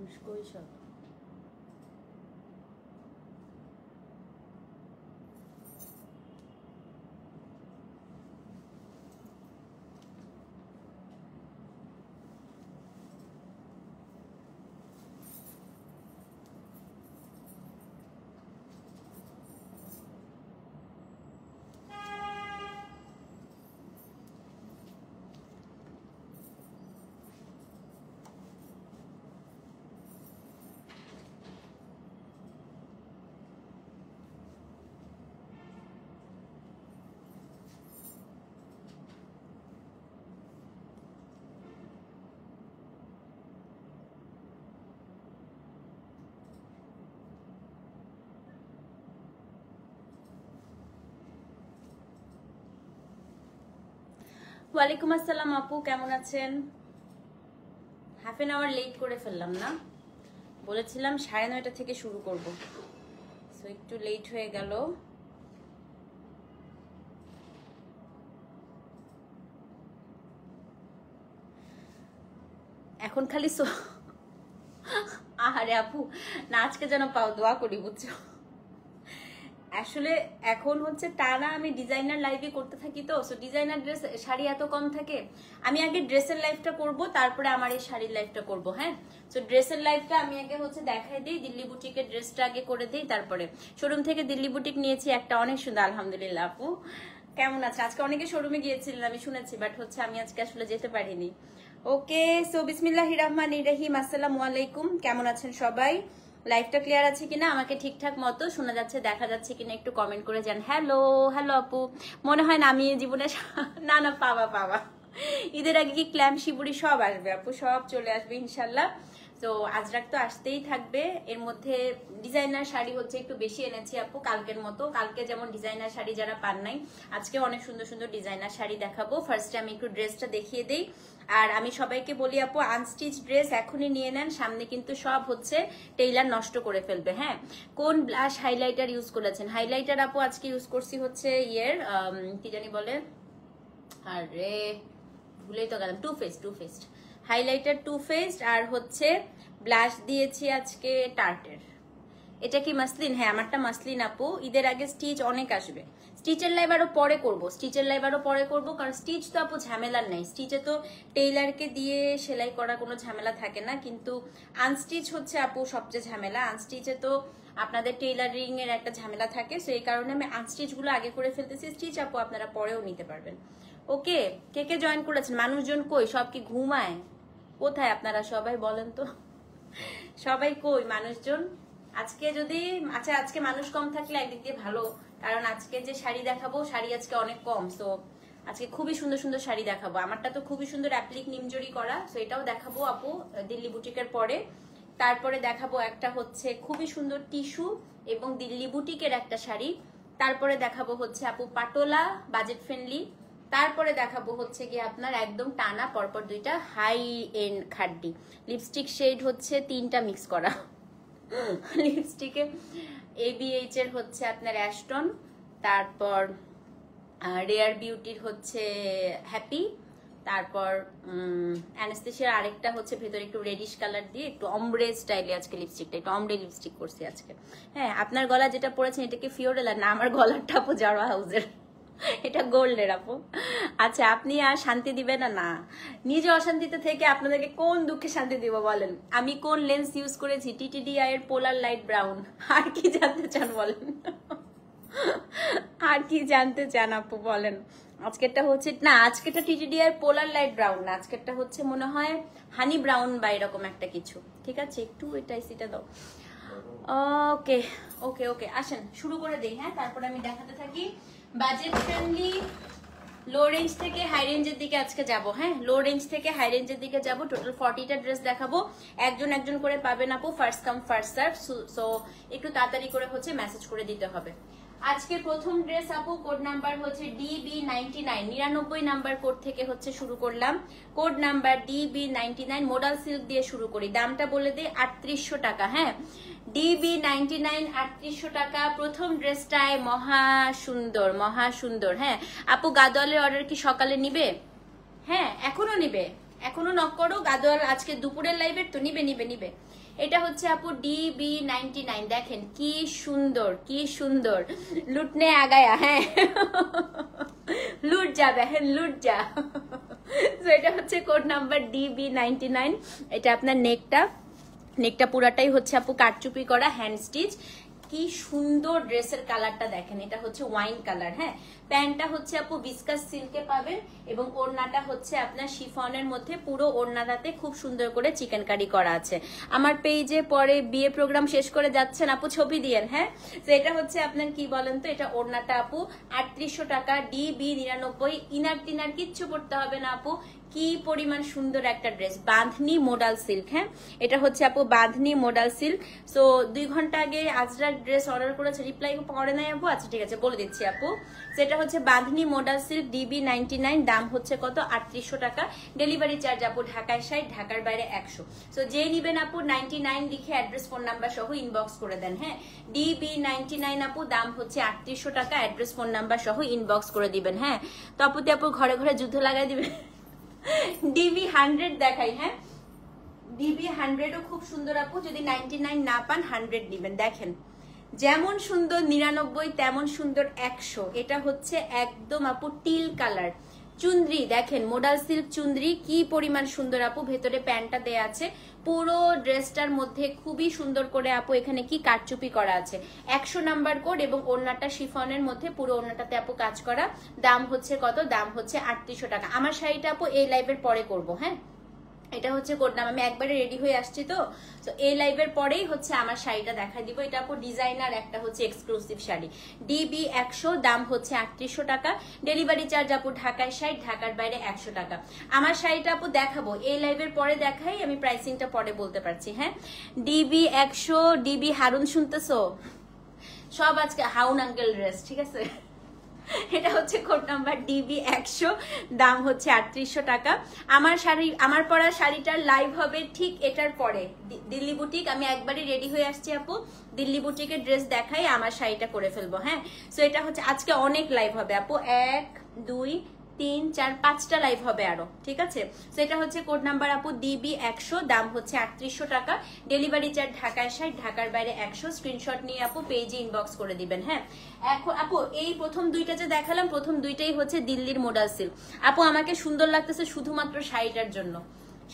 মানুষ কই সব? ওয়ালাইকুম আসসালাম আপু, কেমন আছেন? হাফ এন আওয়ার লেট করে ফেললাম না? বলেছিলাম 9:30 থেকে শুরু করব, সো একটু লেট হয়ে গেল। এখন খালি আহারে আপু, না আজকে যেন পাও, দোয়া করি বুঝছো। আসলে এখন হচ্ছে টানা আমি ডিজাইনার লাইভে করতে থাকি, তো সো ডিজাইনার ড্রেস শাড়ি এত কম থাকে। আমি আগে ড্রেসের লাইভটা করব, তারপরে আমার এই শাড়ির লাইভটা করব। হ্যাঁ, সো ড্রেসের লাইভটা আমি আগে হচ্ছে দেখাই দিই, দিল্লি বুটিকের ড্রেসটা আগে করে দিই, তারপরে শোরুম থেকে দিল্লি বুটিক নিয়েছি একটা, অনেক সুন্দর আলহামদুলিল্লাহ। আপু কেমন আছে? আজকে অনেকে শোরুমে গিয়েছিলেন আমি শুনেছি, বাট হচ্ছে আমি আজকে আসলে যেতে পারিনি। ওকে, সো বিসমিল্লাহির রহমানির রহিম, আসসালামু আলাইকুম। কেমন আছেন সবাই? লাইভটা ক্লিয়ার আছে কিনা, আমাকে ঠিকঠাক মতো শোনা যাচ্ছে, দেখা যাচ্ছে কিনা একটু কমেন্ট করে যান। হ্যালো হ্যালো আপু, মনে হয় না আমি জীবনে না না পাবা পাবা, ঈদের আগে কি ক্ল্যাম্প শিবুরি সব আসবে আপু, সব চলে আসবে ইনশাল্লাহ। তো আজরাক তো আসতেই থাকবে। এর মধ্যে ডিজাইনার শাড়ি হচ্ছে একটু বেশি এনেছি আপু কালকের মতো। কালকে যেমন ডিজাইনার শাড়ি যারা পান নাই, আজকে অনেক সুন্দর সুন্দর ডিজাইনার শাড়ি দেখাবো। ফার্স্টে আমি একটু ড্রেসটা দেখিয়ে দিই। আর আমি সবাইকে বলি আপু, আনস্টিচ ড্রেস এখনই নিয়ে নেন, সামনে কিন্তু সব হচ্ছে টেইলার নষ্ট করে ফেলবে। হ্যাঁ, কোন ব্লাশ হাইলাইটার ইউজ করেছেন? হাইলাইটার আপু আজকে ইউজ করছি হচ্ছে কি জানি বলে, আরে ভুলেই তো গেলাম, too faced highlighter, too faced. আর হচ্ছে ব্লাশ দিয়েছি আজকে টার্টের। এটা কি মাসলিন? হ্যাঁ, আমারটা মাসলিন আপু। ঈদের আগে স্টিচ অনেক আসবে, স্টিচের লাইভ আরো পরে করবো, কারণ স্টিচ তো আপু ঝামেলার নাই। স্টিচে তো টেইলারকে দিয়ে সেলাই করা কোনো ঝামেলা থাকে না, কিন্তু আনস্টিচ হচ্ছে আপু সবচেয়ে ঝামেলা। আনস্টিচে তো আপনাদের টেইলারিং এর একটা ঝামেলা থাকে, সো এই কারণে আমি আনস্টিচ গুলো আগে করে ফেলতেছি। স্টিচ আপু আপনারা পরেও নিতে পারবেন। ওকে, কে কে জয়েন করেছেন? মানুষজন কই? সব কি ঘুমায়? কোথায় আপনারা সবাই বলেন তো, সবাই কই মানুষজন? আজকে যদি আচ্ছা, আজকে মানুষ কম থাকলে একদিক দিয়ে ভালো, কারণ আজকে যে শাড়ি দেখাবো, শাড়ি আজকে অনেক কম। সো আজকে খুবই সুন্দর সুন্দর শাড়ি দেখাবো। আমারটা তো খুবই সুন্দর অ্যাপ্লিক নিমজরি করা, সো এটাও দেখাবো আপু দিল্লি বুটিকের পরে। তারপরে দেখাবো একটা হচ্ছে খুবই সুন্দর টিস্যু এবং দিল্লি বুটিকের একটা শাড়ি। তারপরে দেখাবো হচ্ছে আপু পাটোলা, বাজেট ফ্রেন্ডলি। তারপরে দেখাবো হচ্ছে গিয়ে আপনার একদম টানা পরপর দুইটা হাই এন্ড খাড্ডি লিপস্টিক শেড, হচ্ছে 3টা মিক্স করা লিপস্টিকে। ABH এর হচ্ছে আপনার অ্যাশটন, তারপর রেয়ার বিউটির হচ্ছে হ্যাপি, তারপর অ্যানাস্টেসিয়ার আরেকটা হচ্ছে ভেতরে একটু রেডিশ কালার দিয়ে একটু অমব্রে স্টাইলে আজকে লিপস্টিকটা, একটু অমব্রে লিপস্টিক করছি আজকে। হ্যাঁ, আপনার গলা যেটা পড়েছেন এটা কি ফিওরেলা? না, আমার গলাটা আপু জারা হাউজের, এটা গোল্ডের আপু। আচ্ছা, আপনি আর শান্তি দিবেন না? না, নিজে অশান্তিতে থেকে আপনাদেরকে কোন দুঃখে শান্তি দিব বলেন? আমি কোন লেন্স ইউজ করেছি? TTDI এর পোলার লাইট ব্রাউন। আর কি জানতে চান বলেন? আর কি জানতে চান আপু বলেন? আজকেরটা হচ্ছে না, আজকেরটা TTDI এর পোলার লাইট ব্রাউন না, আজকেরটা হচ্ছে মনে হয় হানি ব্রাউন বা এরকম একটা কিছু। ঠিক আছে, একটু এটা সিটা দাও। ওকে ওকে ওকে, আসেন শুরু করে দেই। হ্যাঁ, তারপরে আমি দেখাতে থাকি। বাজেট ফ্রেন্ডলি লো রেঞ্জ থেকে হাই রেঞ্জের দিকে আজকে যাব। হ্যাঁ, লো রেঞ্জ থেকে হাই রেঞ্জের দিকে যাব। টোটাল 40টা ড্রেস দেখাবো, একজন একজন করে পাবেন আপু, first come first serve. So একটু তাড়াতাড়ি করে হচ্ছে মেসেজ করে দিতে হবে। আজকে প্রথম ড্রেস আপু, কোড নাম্বার হচ্ছে DB99, 99 নাম্বার কোড থেকে হচ্ছে শুরু করলাম। Code number DB99, modal silk দিয়ে শুরু করি। দামটা বলে দিই, 3800 টাকা। হ্যাঁ, DB99 3800 টাকা। প্রথম ড্রেসটায় মহা সুন্দর, মহা সুন্দর। হ্যাঁ আপু, গাদোয়ালের অর্ডার কি সকালে নিবে? হ্যাঁ, এখনো নিবে, এখনো নক করো। গাদোয়াল আজকে দুপুরের লাইভের তো নিবে নিবে নিবে। এটা হচ্ছে আপু DB99, দেখেন কি সুন্দর কি সুন্দর, লুটনে আগায়া, হ্যাঁ লুট যা দেখেন, লুট যা। তো এটা হচ্ছে কোড নাম্বার DB99। এটা আপনার নেকটা পুরাটাই হচ্ছে আপু কাটচুপি করা, হ্যান্ড স্টিচ। কি সুন্দর ড্রেসের কালারটা দেখেন, এটা হচ্ছে ওয়াইন কালার। হ্যাঁ, প্যান্টটা হচ্ছে আপু ভিসকাস সিল্কে পাবেন এবং ওড়নাটা হচ্ছে আপনার শিফনের মধ্যে, পুরো ওড়নাটাতে খুব সুন্দর করে চিকেন কারি করা আছে। আমার পেজে পরে বিয়ে প্রোগ্রাম শেষ করে যাচ্ছেন আপু, ছবি দিয়েন। হ্যাঁ, তো এটা হচ্ছে আপনার কি বলেন তো, এটা ওড়নাটা আপু 3800 টাকা, DB99। ইনার টিনার কিচ্ছু পড়তে হবে না আপু, কি পরিমাণ সুন্দর একটা ড্রেস, বাঁধনি মোডাল সিল্ক। হ্যাঁ, এটা হচ্ছে আপু বাঁধনি মোডাল সিল্ক। সো 2 ঘন্টা আগে আজরার ড্রেস অর্ডার করেছে, রিপ্লাই করে নাই আপু? আচ্ছা ঠিক আছে, বলে দিচ্ছি আপু। সেটা হচ্ছে বাঁধনি মোডাল সিল্ক, DB99, দাম হচ্ছে কত? 3800 টাকা। ডেলিভারি চার্জ আপু ঢাকায় 60, ঢাকার বাইরে 100। সো যে নিবেন আপু 99 লিখে অ্যাড্রেস ফোন নাম্বার সহ ইনবক্স করে দেন। হ্যাঁ, DB99 আপু, দাম হচ্ছে 3800 টাকা, অ্যাড্রেস ফোন নাম্বার সহ ইনবক্স করে দিবেন। হ্যাঁ, তো আপুতে আপু ঘরে ঘরে যুদ্ধ লাগাই দিবেন। DB100 দেখাই। হ্যাঁ, DB100ও খুব সুন্দর আপু, যদি 99 না পান 100 নিবেন। দেখেন যেমন সুন্দর 99 তেমন সুন্দর 100। এটা হচ্ছে একদম আপু টিল কালার চুন্দ্রি, দেখেন মোডাল সিল্ক চুন্দ্রি, কি পরিমাণ সুন্দর আপু। ভেতরে প্যান্টটা দেয়া আছে, পুরো ড্রেসটার মধ্যে খুবই সুন্দর করে আপু এখানে কি কাটচুপি করা আছে। 100 নাম্বার কোড এবং ওড়নাটা শিফনের মধ্যে, পুরো ওড়নাটাতে আপু কাজ করা। দাম হচ্ছে কত? দাম হচ্ছে 3800 টাকা। আমার শাড়িটা আপু এই লাইভের পরে করব। হ্যাঁ, এটা হচ্ছে কোড নাম, আমি একবারে রেডি হয়ে আসছি তো এই লাইভের পরেই হচ্ছে আমার শাড়িটা দেখাই দিব। এটা আপু ডিজাইনার একটা হচ্ছে এক্সক্লুসিভ শাড়ি, DB100, দাম হচ্ছে 3800 টাকা। ডেলিভারি চার্জ আপু ঢাকায় 60, ঢাকার বাইরে 100 টাকা। আমার শাড়িটা আপু দেখাবো এই লাইভের পরে দেখাই, আমি প্রাইসিংটা পরে বলতে পারছি। হ্যাঁ, DB100, DB হারুন শুনতেছো? সব আজকে হাউন আঙ্কেল ড্রেস, ঠিক আছে। এটা হচ্ছে কোড নাম্বার DB100, দাম হচ্ছে 3800 টাকা। আমার পরা শাড়িটার লাইভ হবে ঠিক এটার পরে, দিল্লি বুটিক। আমি একবারই রেডি হয়ে আসছি আপু, দিল্লি বুটিকের ড্রেস দেখাই, আমার শাড়িটা করে ফেলবো। হ্যাঁ, সো এটা হচ্ছে আজকে অনেক লাইভ হবে আপু, 1 2 3 4 5টা লাইভ হবে আরো, ঠিক আছে। তো এটা হচ্ছে কোড নাম্বার আপু DB100, দাম হচ্ছে 3800 টাকা। ডেলিভারি চার্জ ঢাকায় 60, ঢাকার বাইরে 100। স্ক্রিনশট নিয়ে আপু পেজে ইনবক্স করে দিবেন। হ্যাঁ, এখন আপু এই প্রথম দুইটা যে দেখালাম, প্রথম দুইটাই হচ্ছে দিল্লির মোডাল সিল্ক। আপু আমাকে সুন্দর লাগতেছে শুধুমাত্র শাড়িটার জন্য।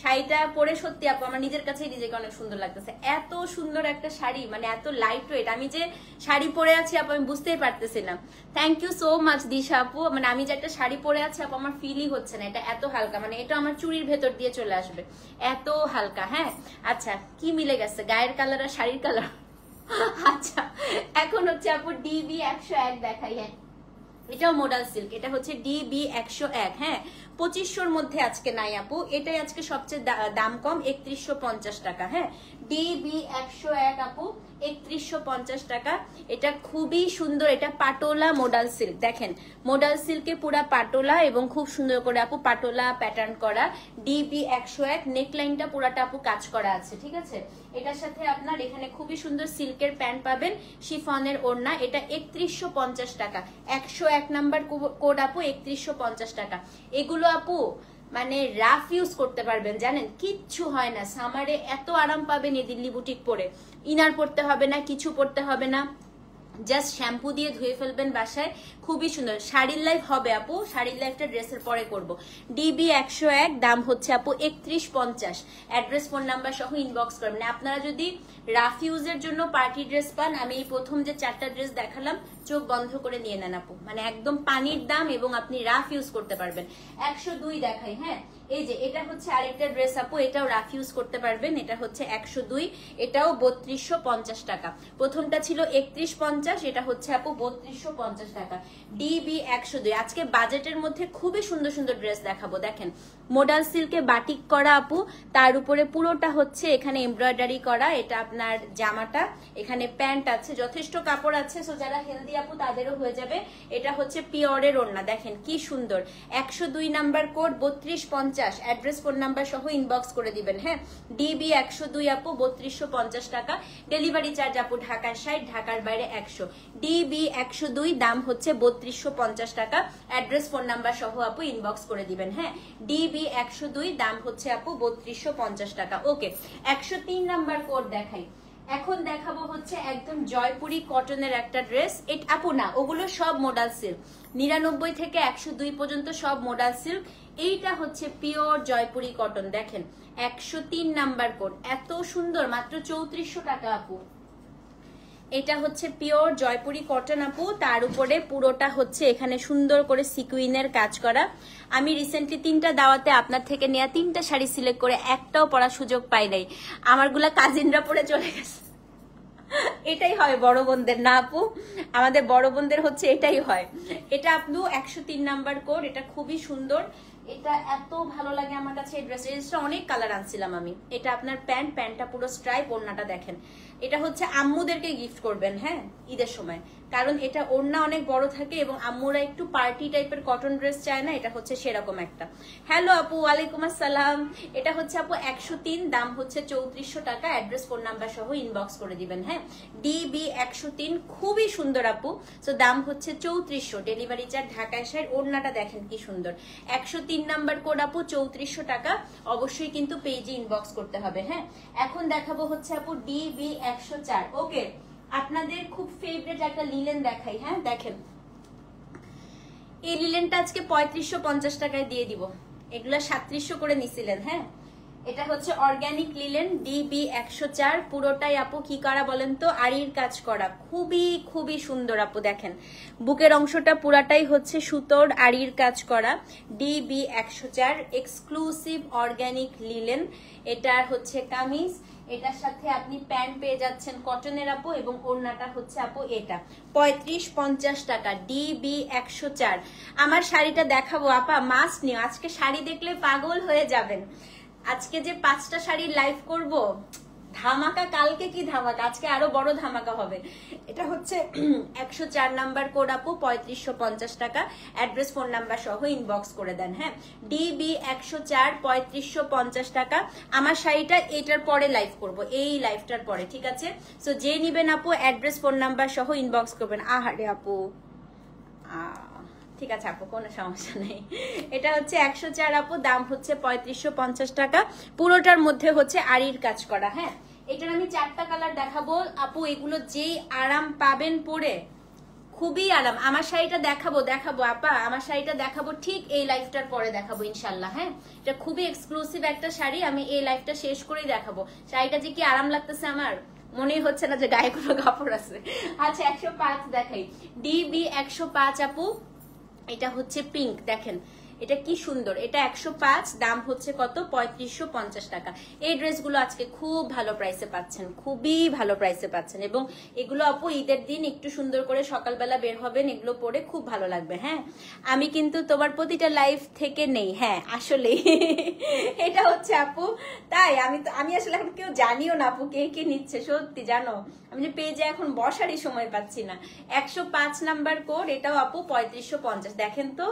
শাড়িটা পরে সত্যি আপু আমার নিজের কাছেই নিজেকে অনেক সুন্দর লাগতেছে। এত সুন্দর একটা শাড়ি, মানে এত লাইট ওয়েট। আমি যে শাড়ি পরে আছি আপু আমি বুঝতেই পারতেছি না। থ্যাংক ইউ সো মাচ দিশা আপু, মানে আমি যে একটা শাড়ি পরে আছি আপু আমার ফিলই হচ্ছে না। এটা এত হালকা, মানে এটা আমার চুড়ির ভেতর দিয়ে চলে আসবে, এত হালকা। হ্যাঁ, আচ্ছা কি মিলে গেছে গায়ের কালার আর শাড়ির কালার। আচ্ছা এখন হচ্ছে আপু DB101 দেখাই। হ্যাঁ, এটাও মোডাল সিল্ক, এটা হচ্ছে DB101। হ্যাঁ, 2500-র মধ্যে আজকে নাই আপু, এটাই আজকে সবচেয়ে দাম কম, 3150 টাকা। হ্যাঁ, DB101 আপু 3150 টাকা। এটা খুবই সুন্দর, এটা পাটোলা মোডাল সিল্ক। দেখেন মোডাল সিল্কে পুরা পাটোলা এবং খুব সুন্দর করে আপু পাটোলা প্যাটার্ন করা। DB101, নেকলাইনটা পুরাটা আপু কাজ করা আছে, ঠিক আছে। এটার সাথে আপনার এখানে খুবই সুন্দর সিল্কের প্যান্ট পাবেন, শিফনের ওড়না। এটা 3150 টাকা, 101 নাম্বার কোড আপু, 3150 টাকা। এগুলো আপু মানে রাফ ইউজ করতে পারবেন, জানেন কিচ্ছু হয় না। সামারে এত আরাম পাবেন এই দিল্লি বুটিক পরে, ইনার পড়তে হবে না, কিছু পড়তে হবে না, জাস্ট শ্যাম্পু দিয়ে ধুয়ে ফেলবেন বাসায়। খুবই সুন্দর। শাড়ির লাইভ হবে আপু, শাড়ির লাইভটা ড্রেসের পরে করব। DB101, দাম হচ্ছে আপু 3150। অ্যাড্রেস ফোন নাম্বার সহ ইনবক্স করবেন। আপনারা যদি রাফ ইউজের জন্য পার্টি ড্রেস পান, আমি এই প্রথম যে 4টা ড্রেস দেখালাম চোখ বন্ধ করে নিয়ে নেন আপু, মানে একদম পানির দাম এবং আপনি রাফ ইউজ করতে পারবেন। 102 দেখাই। হ্যাঁ, এই যে এটা হচ্ছে আরেকটা ড্রেস আপু, এটাও রাফ ইউজ করতে পারবেন। এটা হচ্ছে 102, এটাও 3250 টাকা। প্রথমটা ছিল 3150, এটা হচ্ছে আপু 3250 টাকা। DB102। আজকে বাজেটের মধ্যে খুবই সুন্দর সুন্দর ড্রেস দেখাবো। দেখেন মোডাল সিল্কে বাটিক করা আপু, তার উপরে পুরোটা হচ্ছে এখানে এমব্রয়ডারি করা। এটা আপনার জামাটা, এখানে প্যান্ট আছে, যথেষ্ট কাপড় আছে। সো যারা হেলদি আপু তাদেরও হয়ে যাবে। এটা হচ্ছে পিওরের ওড়না, দেখেন কি সুন্দর। 102 number code, 3250। 50, address phone number সহ ইনবক্স করে দিবেন। হ্যাঁ, ডিবি 102 আপু 3250 টাকা, ডেলিভারি চার্জ আপু ঢাকার 60, ঢাকার বাইরে 100। ডিবি 102 দাম হচ্ছে 3250 টাকা, অ্যাড্রেস ফোন নাম্বার সহ আপু ইনবক্স করে দিবেন। হ্যাঁ, ডিবি 102 দাম হচ্ছে আপু 3250 টাকা। ওকে, 103 নাম্বার কোড দেখাই। এখন দেখাবো হচ্ছে একদম জয়পুরি কটনের একটা ড্রেস। এটা আপু না, ওগুলো সব মডাল সিল্ক, 99 থেকে 102 পর্যন্ত সব মডাল সিল্ক। এইটা হচ্ছে পিওর জয়পুরি কটন। দেখেন 103 নাম্বার কোড, এত সুন্দর, মাত্র 3400 টাকা আপু। এটা হচ্ছে পিওর জয়পুরি কটন আপু, তার উপরে পুরোটা হচ্ছে এখানে সুন্দর করে সিকুইনের কাজ করা। আমি রিসেন্টলি 3টা দাওয়াতে আপনার থেকে নেওয়া 3টা শাড়ি সিলেক্ট করে একটাও পরার সুযোগ পাই নাই, আমারগুলা কাজিনরা পরে চলে গেছে। এটাই হয় বড় বোনদের, না আপু? আমাদের বড় বোনদের হচ্ছে এটাই হয়। এটা আপু 103 নাম্বার কোড, এটা খুবই সুন্দর, এটা এত ভালো লাগে আমার কাছে। এই ড্রেসটা অনেক কালার আনছিলাম আমি। এটা আপনার প্যান্টটা পুরো স্ট্রাইপ, ওড়নাটা দেখেন। এটা হচ্ছে আম্মুদেরকে গিফট করবেন, হ্যাঁ, ঈদের সময়, কারণ এটা ওড়না অনেক বড় থাকে এবং আম্মুরা একটু পার্টি টাইপের কটন ড্রেস চায় না, এটা হচ্ছে সেরকম একটা। হ্যালো আপু, ওয়ালাইকুম আসসালাম। এটা হচ্ছে আপু 103, দাম হচ্ছে 3400 টাকা, অ্যাড্রেস ফোন নাম্বার সহ ইনবক্স করে দিবেন। হ্যাঁ, ডিবি 103, খুবই সুন্দর আপু। তো দাম হচ্ছে 3400, ডেলিভারি চার্জ ঢাকায় 60। ওড়নাটা দেখেন কি সুন্দর। 103 নাম্বার কোড আপু, 3400 টাকা। অবশ্যই কিন্তু পেজে ইনবক্স করতে হবে। হ্যাঁ, এখন দেখাবো হচ্ছে আপু ডিবি 104। ওকে, আপনাদের খুব ফেভারিট একটা লিলেন দেখাই। হ্যাঁ, দেখেন এই লিলেনটা আজকে 3550 টাকায় দিয়ে দিব। এগুলা 3700 করে নিছিলেন। হ্যাঁ, এটা হচ্ছে অর্গানিক লিলেন, ডিবি 104, পুরোটাই আপু কি করা বলেন তো, আড়ির কাজ করা, খুবই খুবই সুন্দর আপু। দেখেন বুকের অংশটা পুরাটাই হচ্ছে সুতোর আড়ির কাজ করা, ডিবি 104, এক্সক্লুসিভ অর্গানিক লিলেন। এটা হচ্ছে কামিজ, এটার সাথে আপনি প্যান্ট পেয়ে যাচ্ছেন কটনের আপু, এবং ওড়নাটা হচ্ছে আপু এটা 3550 টাকা, ডিবি 104। আমার শাড়িটা দেখাবো আপা, মাস্ট নিও, আজকে শাড়ি দেখলে পাগল হয়ে যাবেন। আজকে যে 5টা শাড়ির লাইভ করব, ধামাকা, কালকে কি ধামাকা, আজকে আরো বড় ধামাকা হবে। এটা হচ্ছে 104 নাম্বার কোড আপু, 3550 টাকা, অ্যাড্রেস ফোন নাম্বার সহ ইনবক্স করে দেন। হ্যাঁ, ডিবি 104, 3550 টাকা। আমার শাড়িটা এটার পরে লাইভ করব, এই লাইভটার পরে, ঠিক আছে? সো যে নিবেন আপু অ্যাড্রেস ফোন নাম্বার সহ ইনবক্স করবেন। আহারে আপু, ঠিক আছে আপু, কোনো সমস্যা নেই। এটা হচ্ছে 104 আপু, দাম হচ্ছে 3550 টাকা, পুরোটার মধ্যে হচ্ছে আড়ির কাজ করা। হ্যাঁ, এটার আমি 4টা কালার দেখাবো আপু, এগুলো যেই আরাম পাবেন পরে, খুবই আরাম। আমার শাড়িটা দেখাবো আপা, আমার শাড়িটা দেখাবো ঠিক এই লাইফটার পরে দেখাবো ইনশাল্লাহ। হ্যাঁ, এটা খুবই এক্সক্লুসিভ একটা শাড়ি, আমি এই লাইফটা শেষ করেই দেখাবো। শাড়িটা যে কি আরাম লাগতেছে আমার, মনেই হচ্ছে না যে গায়ে কোনো কাপড় আছে। আচ্ছা 105 দেখাই, ডিবি 105 আপু, এটা হচ্ছে পিঙ্ক, দেখেন এটা কি সুন্দর। এটা 105, দাম হচ্ছে কত, 3550 টাকা। এই ড্রেসগুলো আজকে খুব ভালো প্রাইসে পাচ্ছেন, খুবই ভালো প্রাইসে পাচ্ছেন, এবং এগুলো আপু ঈদের দিন একটু সুন্দর করে সকালবেলা বের হবেন, এগুলো পরে খুব ভালো লাগবে। হ্যাঁ, আমি কিন্তু তোমার প্রতিটা লাইফ থেকে নেই। হ্যাঁ, আসলে এটা হচ্ছে আপু, তাই আমি আসলে এখন কেউ জানিও না আপু কে কে নিচ্ছে, সত্যি জানো, আমি যে পেজে এখন বসারই সময় পাচ্ছি না। 105 নাম্বার কোড, এটাও আপু 3550। দেখেন তো,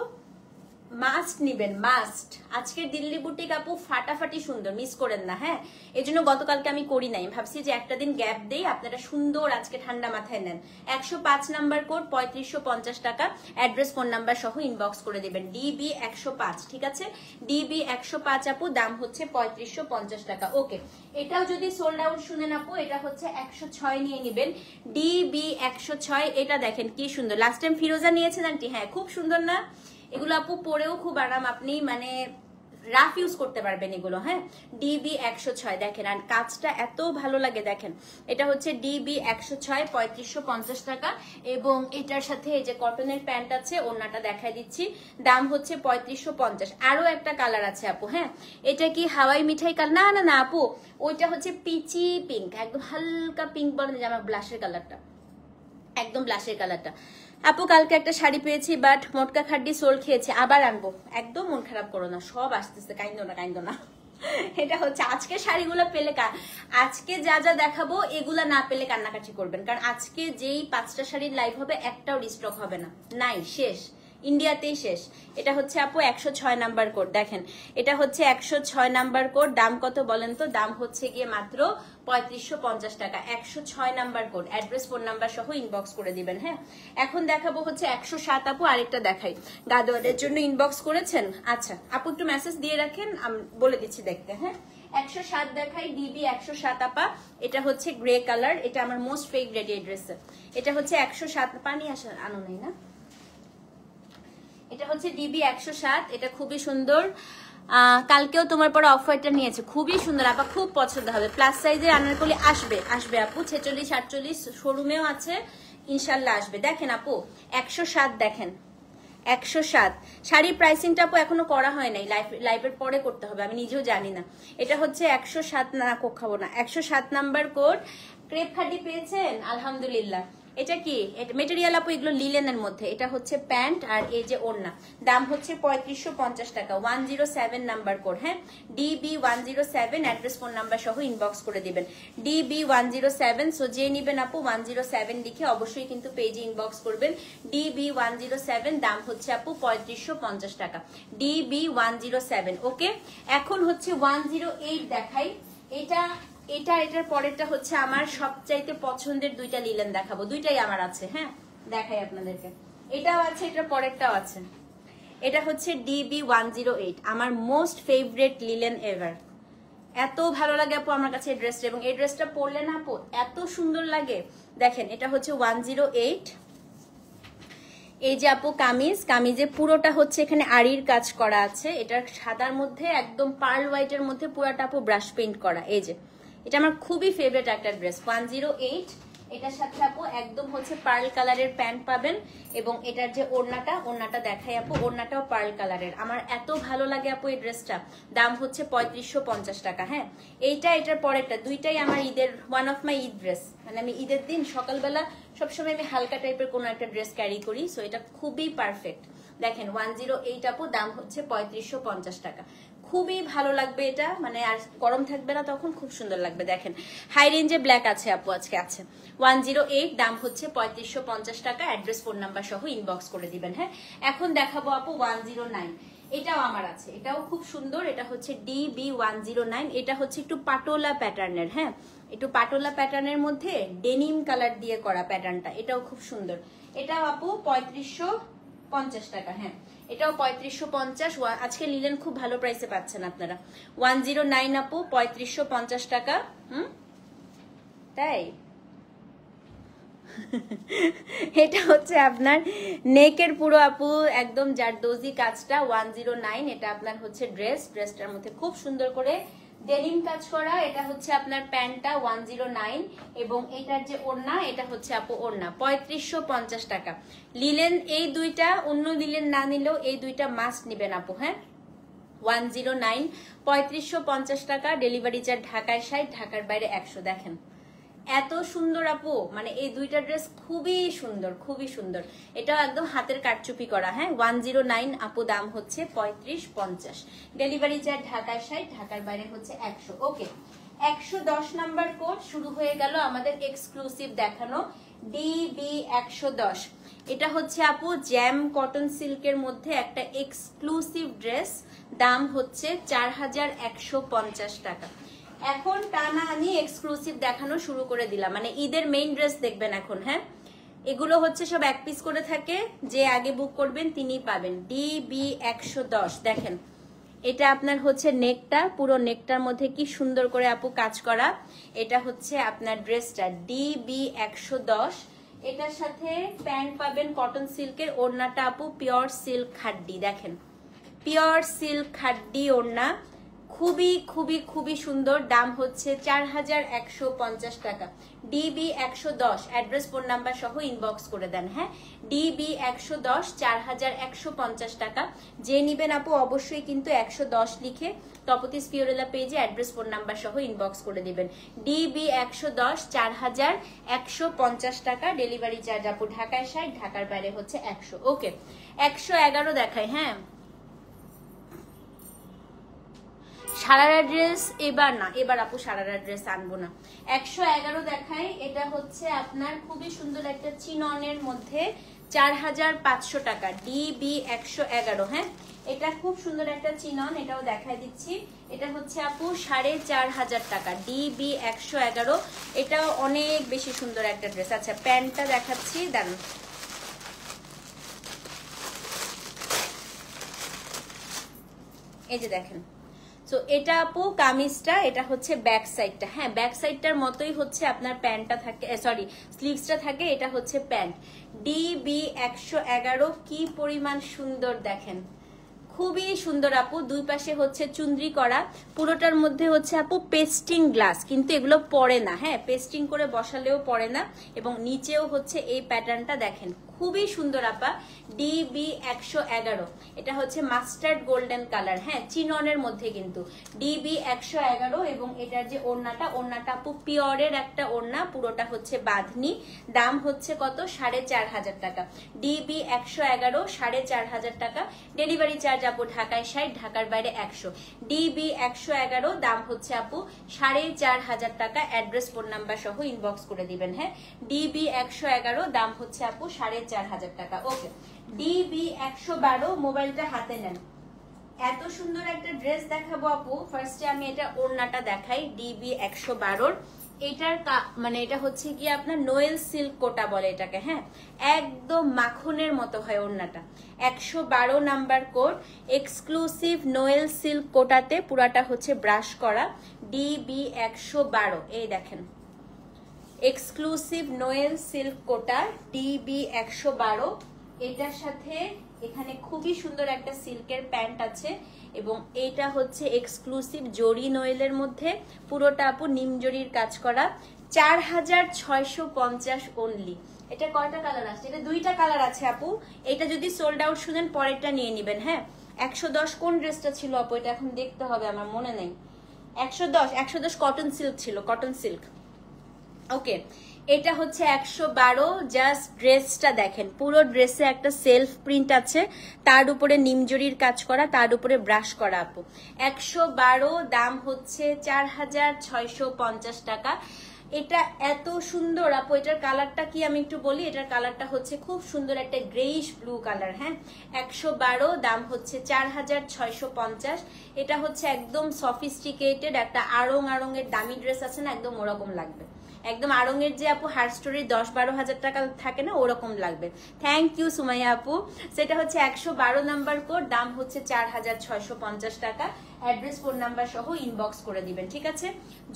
মাস্ট নিবেন, মাস্ট। আজকের দিল্লি বুটিক আপু ফাটাফাটি সুন্দর, মিস করেন না। হ্যাঁ, এই জন্য গতকালকে আমি করি নাই, ভাবছি যে একটা দিন গ্যাপ দেই, আপনারা সুন্দর আজকে ঠান্ডা মাথায় নেন। 105 নাম্বার কোড, 3550 টাকা, অ্যাড্রেস ফোন নাম্বার সহ ইনবক্স করে দিবেন। ডিবি 105, ঠিক আছে? ডিবি 105 আপু, দাম হচ্ছে 3550 টাকা। ওকে, এটাও যদি সোল্ড আউট শুনেন আপু, এটা হচ্ছে 106 নিয়ে নিবেন, ডিবি 106। এটা দেখেন কি সুন্দর, লাস্ট টাইম ফিরোজা নিয়েছেন আন্টি। হ্যাঁ, খুব সুন্দর না এগুলো আপু, পরেও খুব আরাম, আপনি মানে রাফ ইউজ করতে পারবেন এগুলো। হ্যাঁ, ডিবি 106, দেখেন আর কাজটা এত ভালো লাগে। দেখেন এটা হচ্ছে ডিবি 106, 3550 টাকা, এবং এটার সাথে এই যে কটনের প্যান্ট আছে, ওড়নাটা দেখাই দিচ্ছি, দাম হচ্ছে 3550। আরো একটা কালার আছে আপু। হ্যাঁ, এটা কি হাওয়াই মিঠাই কালার? না না না আপু, ওইটা হচ্ছে পিচি পিঙ্ক, একদম হালকা পিঙ্ক বলেন যে আমার ব্লাশের কালারটা, একদম ব্লাশের কালারটা। আপু কালকে একটা শাড়ি পেয়েছি, বাট মোটকা খাড্ডি সোল খেয়েছে, আবার আনবো। একদম মন খারাপ করো না, সব আসতেছে, কাইন্দো না। এটা হচ্ছে আজকে শাড়িগুলো পেলে, আজকে যা যা দেখাবো এগুলা না পেলে কান্নাকাটি করবেন, কারণ আজকে যেই 5টা শাড়ির লাইভ হবে একটাও রিস্টক হবে না, নাই, শেষ। ইন্ডিয়াতেই শেষ। এটা হচ্ছে আপু 106 নাম্বার কোড, দেখেন এটা হচ্ছে 106 নাম্বার কোড। দাম কত বলেন তো? দাম হচ্ছে গিয়ে মাত্র 3550 টাকা। 106 number code, address phone number সহ ইনবক্স করে দিবেন। হ্যাঁ, এখন দেখাবো হচ্ছে 107 আপু, আরেকটা দেখাই। গাদোয়ারের জন্য ইনবক্স করেছেন? আচ্ছা আপু একটু মেসেজ দিয়ে রাখেন, আমি বলে দিচ্ছি দেখতে। হ্যাঁ, 107 দেখাই, ডিবি 107 আপা। এটা হচ্ছে গ্রে কালার, এটা আমার মোস্ট ফেভারিট এই ড্রেসের। এটা হচ্ছে 107, পানি আনো নাই না? এটা হচ্ছে ডিবি 107, এটা খুবই সুন্দর। কালকেও তোমার পরে অফ হোয়াইটটা নিয়েছে, খুবই সুন্দর আপা, খুব পছন্দ হবে। প্লাস সাইজে আনারকলি আসবে আপু, 46 48 শোরুমেও আছে, ইনশাল্লাহ আসবে। দেখেন আপু 107, দেখেন 107 শাড়ির প্রাইসিংটা আপু এখনো করা হয় নাই, লাইভের পরে করতে হবে, আমি নিজেও জানি না। এটা হচ্ছে 107 না, কোক খাবো না, 107 নাম্বার কোড। ক্রেপ খাডি পেয়েছেন? আলহামদুলিল্লাহ। এটা কি মেটেরিয়াল আপু? এগুলো লিলেনের মধ্যে। এটা হচ্ছে প্যান্ট আর এই যে ওড়না। দাম হচ্ছে 3550 টাকা। 107 নাম্বার কোড। হ্যাঁ, ডিবি 107, অ্যাড্রেস ফোন নাম্বার সহ ইনবক্স করে দিবেন। ডিবি 107। সো যে নিবেন আপু 107 লিখে অবশ্যই কিন্তু পেজে ইনবক্স করবেন। ডিবি 107, দাম হচ্ছে আপু 3550 টাকা। ডিবি 107। ওকে, এখন হচ্ছে 108 দেখাই। এটার পরেরটা হচ্ছে আমার সবচাইতে পছন্দের দুইটা লিলেন দেখাবো, দুইটাই আমার আছে। হ্যাঁ, দেখাই আপনাদেরকে, এটাও আছে, এটার পরেরটাও আছে। এটা হচ্ছে ডিবি 108, আমার মোস্ট ফেভারিট লিলেন এভার। এত ভালো লাগে আপু আমার কাছে এই ড্রেসটা, এবং এই ড্রেসটা পরলে না আপু এত সুন্দর লাগে। দেখেন এটা হচ্ছে 108। এই যে আপু কামিজে পুরোটা হচ্ছে এখানে আড়ির কাজ করা আছে। এটা সাদার মধ্যে একদম পার্ল হোয়াইটের মধ্যে পুরোটা আপু ব্রাশ পেইন্ট করা। এই যে এটা আমার খুবই ফেভারিট একটা ড্রেস। 108, এটার সাথে আপু একদম হচ্ছে পার্ল কালারের প্যান্ট পাবেন, এবং এটার যে ওড়নাটা দেখাই আপু, ওড়নাটাও পার্ল কালারের। আমার এত ভালো লাগে আপু এই ড্রেসটা। দাম হচ্ছে 3550 টাকা। হ্যাঁ, এটার পরেরটা, দুইটাই আমার ঈদের one of my Eid dress. মানে আমি ঈদের দিন সকালবেলা সবসময় আমি হালকা টাইপের কোনো একটা ড্রেস ক্যারি করি, সো এটা খুবই পারফেক্ট। দেখেন 108 আপু, দাম হচ্ছে 3550 টাকা। খুবই ভালো লাগবে এটা, মানে আর গরম থাকবে না তখন, খুব সুন্দর লাগবে। দেখেন হাই রেঞ্জে ব্ল্যাক আছে আপু, আজকে আছে। 108, দাম হচ্ছে 3550 টাকা। অ্যাড্রেস ফোন নাম্বার সহ ইনবক্স করে দিবেন। হ্যাঁ, এখন দেখাবো আপু 109। এটাও আমার আছে, এটাও খুব সুন্দর। এটা হচ্ছে ডিবি 109। এটা হচ্ছে একটু পাটোলা প্যাটার্নের। হ্যাঁ, একটু পাটোলা প্যাটার্নের মধ্যে ডেনিম কালার দিয়ে করা প্যাটার্নটা, এটাও খুব সুন্দর। এটাও আপু 3550 টাকা। হ্যাঁ, এটাও 3550। আজকে লিলেন খুব ভালো প্রাইসে পাচ্ছেন আপনারা। 109 আপু, 3550 টাকা। তাই এটা হচ্ছে আপনার নেকের পুরো আপু একদম জারদোজি কাজটা। 109, এটা আপনার হচ্ছে ড্রেসটার মধ্যে খুব সুন্দর করে ডেনিম কাজ করা। এটা হচ্ছে আপনার প্যান্টটা 109, এবং এটার যে ওড়না, এটা হচ্ছে আপু ওড়না। 3550 টাকা। লিলেন এই দুইটা, অন্য লিলেন না নিলেও এই দুইটা মাস্ট নিবেন আপু। হ্যাঁ, 109, 3550 টাকা। ডেলিভারি চার্জ ঢাকায় 60, ঢাকার বাইরে 100। দেখেন এত সুন্দর আপু, মানে এই দুইটা ড্রেস খুবই সুন্দর, খুবই সুন্দর। এটাও একদম হাতের কারচুপি করা। হ্যাঁ, 109 আপু, দাম হচ্ছে 3550। ডেলিভারি চার্জ ঢাকায় 60, ঢাকার বাইরে হচ্ছে 100। ওকে, 110 নাম্বার কোড। শুরু হয়ে গেল আমাদের এক্সক্লুসিভ দেখানো ডিবি 110। এটা হচ্ছে আপু জ্যাম কটন সিল্কের মধ্যে একটা এক্সক্লুসিভ ড্রেস। দাম হচ্ছে 4150 টাকা। এখন টানা আমি এক্সক্লুসিভ দেখানো শুরু করে দিলাম, মানে ঈদের মেইন ড্রেস দেখবেন এখন। হ্যাঁ, এগুলো হচ্ছে সব এক পিস করে থাকে, যে আগে বুক করবেন তিনিই পাবেন। ডিবি 110, দেখেন এটা আপনার হচ্ছে নেকটা, পুরো নেকটার মধ্যে কি সুন্দর করে আপু কাজ করা। এটা হচ্ছে আপনার ড্রেসটা ডিবি 110। এটার সাথে প্যান্ট পাবেন কটন সিল্কের। ওড়নাটা আপু পিওর সিল্ক খাড্ডি। দেখেন পিওর সিল্ক খাড্ডি ওড়না, খুবই খুবই খুবই সুন্দর। দাম হচ্ছে 4150 টাকা। ডিবি 110, অ্যাড্রেস ফোন নাম্বার সহ ইনবক্স করে দেন। হ্যাঁ, ডিবি 110, 4150 টাকা। যে নিবেন আপু অবশ্যই কিন্তু 110 লিখে তপতিস ফিওরেলা পেজে অ্যাড্রেস ফোন নাম্বার সহ ইনবক্স করে দিবেন। ডিবি 110, 4150 টাকা। ডেলিভারি চার্জ আপু ঢাকায় 60, ঢাকার বাইরে হচ্ছে 100। ওকে, 111 দেখাই। হ্যাঁ, সারারা ড্রেস এবার আপু সারারা ড্রেস আনবো না। 111 দেখাই। এটা হচ্ছে আপনার খুবই সুন্দর একটা চিননের মধ্যে 4500 টাকা, DB 111। হ্যাঁ, এটা খুব সুন্দর একটা চিনন, এটাও দেখাই দিচ্ছি। এটা হচ্ছে আপু 4500 টাকা, DB 111। এটাও অনেক বেশি সুন্দর একটা ড্রেস। আচ্ছা, প্যান্টটা দেখাচ্ছি, দাঁড়ান। এই যে দেখেন, তো এটা আপু কামিজটা, এটা হচ্ছে ব্যাক সাইডটা। হ্যাঁ, ব্যাক সাইডটার মতোই হচ্ছে আপনার প্যান্টটা থাকে, সরি স্লিভসটা থাকে। এটা হচ্ছে প্যান্ট, DB 111। কি পরিমাণ সুন্দর দেখেন, খুবই সুন্দর আপু। দুই পাশে হচ্ছে চুনরি করা, পুরোটার মধ্যে হচ্ছে আপু পেস্টিং গ্লাস, কিন্তু এগুলো পড়ে না। হ্যাঁ, পেস্টিং করে বসালেও পড়ে না। এবং নিচেও হচ্ছে এই প্যাটার্নটা দেখেন, খুবই সুন্দর আপা। DB 111, এটা হচ্ছে মাস্টার্ড গোল্ডেন কালার। হ্যাঁ, চিননের মধ্যে কিন্তু DB 111। এবং এটার যে ওড়নাটা, ওড়নাটা আপু পিওরের একটা ওড়না, পুরোটা হচ্ছে বাঁধনি। দাম হচ্ছে কত? 4500 টাকা। DB 111, 4500 টাকা। ডেলিভারি চার্জ আপু ঢাকায় 60, ঢাকার বাইরে 100। DB 111, দাম হচ্ছে আপু 4500 টাকা। অ্যাড্রেস, ফোন নাম্বার সহ ইনবক্স করে দিবেন। হ্যাঁ, DB 111, দাম হচ্ছে আপু 4500 টাকা। ওকে, DB 112, মোবাইলটা হাতে নেন। এত সুন্দর একটা ড্রেস দেখাবো আপু। ফার্স্টে আমি এটা ওড়নাটা দেখাই, DB 112। এটার মানে এটা হচ্ছে কি আপনার নোয়েল সিল্ক কোটা বলে এটাকে। হ্যাঁ, একদম মাখনের মতো হয় ওড়নাটা। 112 number code, exclusive noel silk কোটাতে পুরাটা হচ্ছে ব্রাশ করা। DB 112, এই দেখেন, exclusive noel silk Kota, DB 112। এটার সাথে এখানে খুবই সুন্দর একটা সিল্কের প্যান্ট আছে। এবং এটা হচ্ছে এক্সক্লুসিভ জরি নোয়েলের মধ্যে, পুরোটা আপু নিম জরির কাজ করা। 4650 অনলি। এটা কয়টা কালার আছে? এটা দুইটা কালার আছে আপু। এটা যদি সোল্ড আউট শুনেন, পরেরটা নিয়ে নিবেন। হ্যাঁ, 110 কোন ড্রেসটা ছিল আপু? এটা এখন দেখতে হবে, আমার মনে নেই। 110 কটন সিল্ক ছিল, কটন সিল্ক। ওকে, এটা হচ্ছে 112। জাস্ট ড্রেসটা দেখেন, পুরো ড্রেসে একটা সেলফ প্রিন্ট আছে, তার উপরে নিমজরির কাজ করা, তার উপরে ব্রাশ করা আপু। 112, দাম হচ্ছে 4650 টাকা। এটা এত সুন্দর আপু। এটার কালারটা কি আমি একটু বলি। এটার কালারটা হচ্ছে খুব সুন্দর একটা গ্রেইশ ব্লু কালার। হ্যাঁ, 112, দাম হচ্ছে 4650। এটা হচ্ছে একদম সফিস্টিকেটেড একটা আড়ং-আড়ংয়ের দামি ড্রেস আছে না, একদম ওরকম লাগবে। একদম আড়ংয়ের যে আপু হার্ট স্টোরি 10-12 হাজার টাকা থাকে না, ওরকম লাগবে। থ্যাংক ইউ সুমাইয়া আপু। সেটা হচ্ছে 112 নাম্বার কোড, দাম হচ্ছে 4650 টাকা। অ্যাড্রেস, ফোন নাম্বার সহ ইনবক্স করে দিবেন, ঠিক আছে?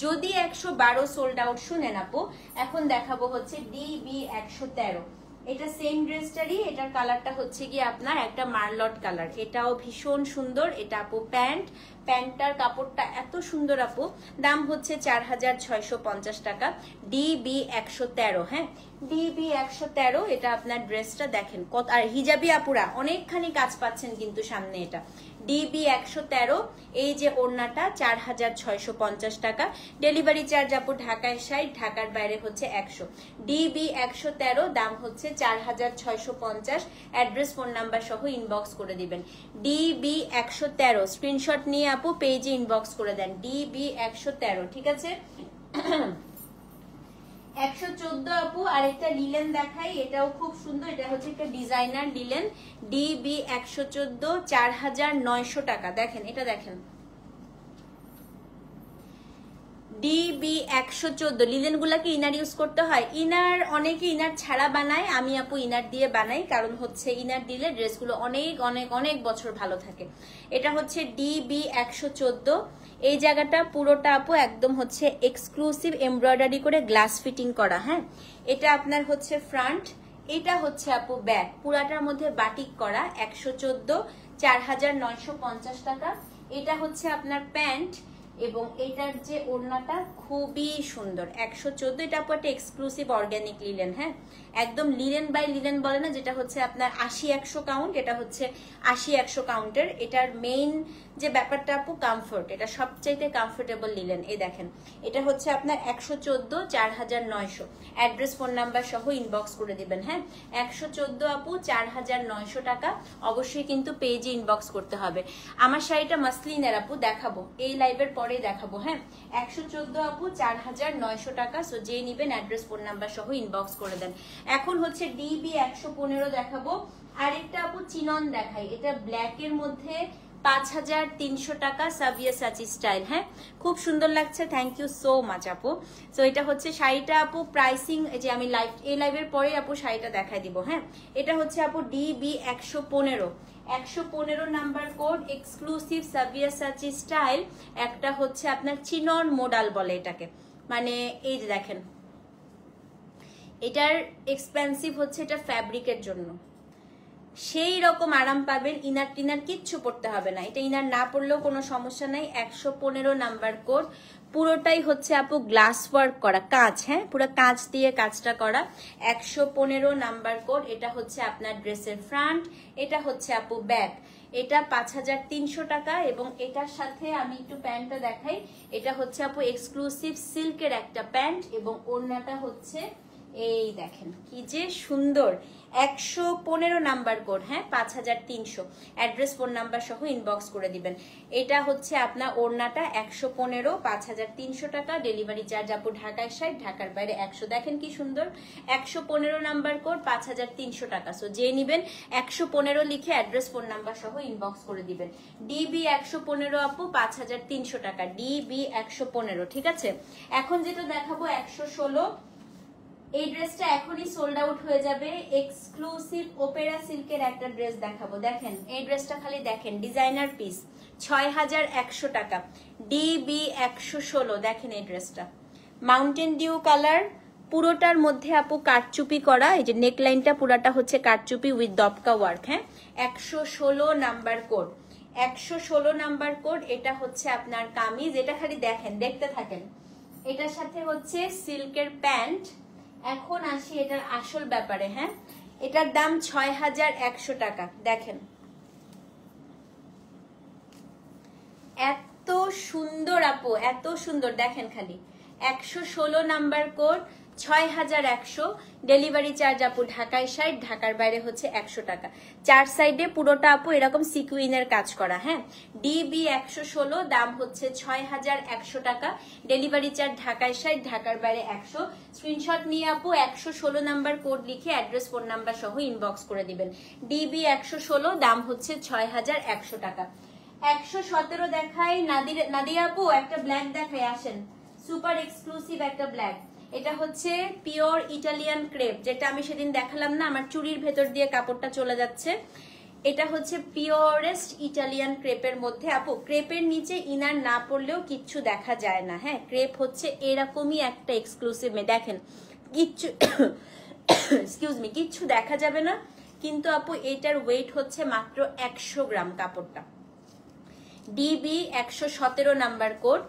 যদি 112 সোল্ড আউট শুনেন আপু, এখন দেখাবো হচ্ছে DB 113। এটা সেম ড্রেসটারই, এটার কালারটা হচ্ছে কি আপনার একটা মার্লট কালার। এটাও ভীষণ সুন্দর। এটা আপু প্যান্ট, প্যান্টটার কাপড়টা এত সুন্দর আপু। দাম হচ্ছে 4650 টাকা। DB 113। হ্যাঁ, DB 113। এটা আপনার ড্রেসটা দেখেন কত, আর হিজাবি আপুরা অনেকখানি কাজ পাচ্ছেন কিন্তু সামনে। এটা DB 113। এই যে ওড়নাটা 4650 টাকা। ডেলিভারি চার্জ আপু ঢাকায় 60, ঢাকার বাইরে হচ্ছে 100। DB 113, দাম হচ্ছে 4650। অ্যাড্রেস, ফোন নাম্বার সহ ইনবক্স করে দিবেন। DB 113, স্ক্রিনশট নিয়ে আপু পেজে ইনবক্স করে দেন। DB 113, ঠিক আছে? 114 আপু, আরেকটা লিলেন দেখাই, এটাও খুব সুন্দর। এটা হচ্ছে একটা ডিজাইনার লিলেন। DB 114, 4900 টাকা। দেখেন, এটা দেখেন, DB 114। লিলেন গুলাকে ইনার ইউজ করতে হয়। ইনার অনেকে ইনার ছাড়া বানায়, আমি আপু ইনার দিয়ে বানাই, কারণ হচ্ছে ইনার দিলে ড্রেসগুলো অনেক অনেক অনেক বছর ভালো থাকে। এটা হচ্ছে DB 114। এই জায়গাটা পুরোটা আপু একদম হচ্ছে এক্সক্লুসিভ এমব্রয়ডারি করে গ্লাস ফিটিং করা। হ্যাঁ, এটা আপনার হচ্ছে ফ্রন্ট, এটা হচ্ছে আপু ব্যাক, পুরাটার মধ্যে বাটিক করা। 114, 4950 টাকা। এটা হচ্ছে আপনার প্যান্ট, এবং এটার যে ওড়নাটা খুবই সুন্দর। 114। এটা আপু একটা এক্সক্লুসিভ অর্গানিক লিলেন। হ্যাঁ, একদম লিলেন বাই লিলেন বলে না, যেটা হচ্ছে আপনার 80-100 কাউন্ট, এটা হচ্ছে 80-100 কাউন্টের। এটার মেইন যে ব্যাপারটা আপু কমফোর্ট, এটা সবচাইতে কমফোর্টেবল লিলেন। এই দেখেন, এটা হচ্ছে আপনার 114, 4900। অ্যাড্রেস, ফোন নাম্বার সহ ইনবক্স করে দিবেন। হ্যাঁ, 114 আপু, 4900 টাকা। অবশ্যই কিন্তু পেজে ইনবক্স করতে হবে। আমার শাড়িটা মাসলিনের আপু, দেখাবো এই লাইভের পর পরে দেখাবো। হ্যাঁ 114 আপু 4900 টাকা। সো যে নিবেন অ্যাড্রেস ফোন নাম্বার সহ ইনবক্স করে দেন। এখন হচ্ছে ডিবি 115 দেখাবো। আরেকটা আপু চিনন দেখাই, এটা ব্ল্যাকের মধ্যে 5300 টাকা, সাবিয়াসাচি স্টাইল। হ্যাঁ খুব সুন্দর লাগছে, থ্যাংক ইউ সো মাচ আপু। সো এটা হচ্ছে শাড়িটা আপু প্রাইসিং, যে আমি এই লাইভের পরে আপু শাড়িটা দেখাই দিব। হ্যাঁ এটা হচ্ছে আপু DB 115 number code, exclusive Sabyasachi style. একটা হচ্ছে আপনার চিনন মোডাল বলে এটাকে, মানে এই যে দেখেন এটার এক্সপেন্সিভ হচ্ছে এটা ফ্যাব্রিকের জন্য, সেই রকম আরাম পাবেন, ইনার টিনার কিচ্ছু পড়তে হবে না। এটা ইনার না পড়লেও কোনো সমস্যা নাই। 115 নাম্বার কোড, পুরোটাই হচ্ছে আপু গ্লাস ওয়ার্ক করা, কাঁচ। হ্যাঁ পুরো কাঁচ দিয়ে কাজটা করা। 115 নাম্বার কোড। এটা হচ্ছে আপনার ড্রেসের ফ্রন্ট, এটা হচ্ছে আপু ব্যাক। এটা 5300 টাকা। এবং এটার সাথে আমি একটু প্যান্টটা দেখাই, এটা হচ্ছে আপু এক্সক্লুসিভ সিল্কের একটা প্যান্ট, এবং ওড়নাটা হচ্ছে এই দেখেন কি যে সুন্দর। 115 নাম্বার কোড। হ্যাঁ 5300, অ্যাড্রেস ফোন নাম্বার সহ ইনবক্স করে দিবেন। এটা হচ্ছে আপনার ওড়নাটা 115, 5300 টাকা। ডেলিভারি চার্জ আপু ঢাকার 60, ঢাকার বাইরে 100। দেখেন কি সুন্দর, 115 নাম্বার কোড, 5300 টাকা। সো যে নিবেন 115 লিখে অ্যাড্রেস ফোন নাম্বার সহ ইনবক্স করে দিবেন। ডিবি 115 আপু 5300 টাকা, ডিবি 115। ঠিক আছে, এখন যেটা দেখাবো 116। এই ড্রেসটা এখনই সোল্ড আউট হয়ে যাবে। এক্সক্লুসিভ ওপেরা সিল্কের একটা ড্রেস দেখাবো। দেখেন এই ড্রেসটা খালি দেখেন, ডিজাইনার পিস, 6100 টাকা, ডিবি 116। দেখেন এই ড্রেসটা মাউন্টেন ডিউ কালার, পুরোটার মধ্যে আপু কারচুপি করা, এই যে নেক লাইনটা পুরাটা হচ্ছে কারচুপি উইথ দপকা ওয়ার্ক। হ্যাঁ 116 নাম্বার কোড, 116 নাম্বার কোড। এটা হচ্ছে আপনার কামিজ, এটা খালি দেখেন, দেখতে থাকেন। এটার সাথে হচ্ছে সিল্কের প্যান্ট। এখন আসি এটার আসল ব্যাপারে। হ্যাঁ এটার দাম 6100 টাকা। দেখেন এত সুন্দর আপু, এত সুন্দর, দেখেন খালি। 116 নাম্বার কোড, 6100। ডেলিভারি চার্জ আপু ঢাকায় 60, ঢাকার বাইরে হচ্ছে 100 টাকা। চার সাইডে পুরোটা আপু এরকম সিকুইনের কাজ করা। হ্যাঁ ডিবি 116, দাম হচ্ছে 6100 টাকা। ডেলিভারি চার্জ ঢাকায় 60, ঢাকার বাইরে 100। স্ক্রিনশট নিয়ে আপু 116 নাম্বার কোড লিখে অ্যাড্রেস ফোন নাম্বার সহ ইনবক্স করে দিবেন। ডিবি 116, দাম হচ্ছে 6100 টাকা। 117 দেখাই। নাদিয়া আপু একটা ব্ল্যাক দেখাই, আসেন। সুপার এক্সক্লুসিভ একটা ব্ল্যাক, এটা হচ্ছে পিওর ইটালিয়ান ক্রেপ, যেটা আমি সেদিন দেখালাম না, আমার চুড়ির ভেতর দিয়ে কাপড়টা চলে যাচ্ছে। এটা হচ্ছে পিওরেস্ট ইটালিয়ান ক্রেপের মধ্যে। আপু ক্রেপের নিচে ইনার না পড়লেও কিচ্ছু দেখা যায় না। হ্যাঁ ক্রেপ হচ্ছে এরকমই একটা এক্সক্লুসিভ, দেখেন কিচ্ছু এক্সকিউজ মি, কিচ্ছু দেখা যাবে না। কিন্তু আপু এটার ওয়েট হচ্ছে মাত্র 100 গ্রাম কাপড়টা। DB 117 number code.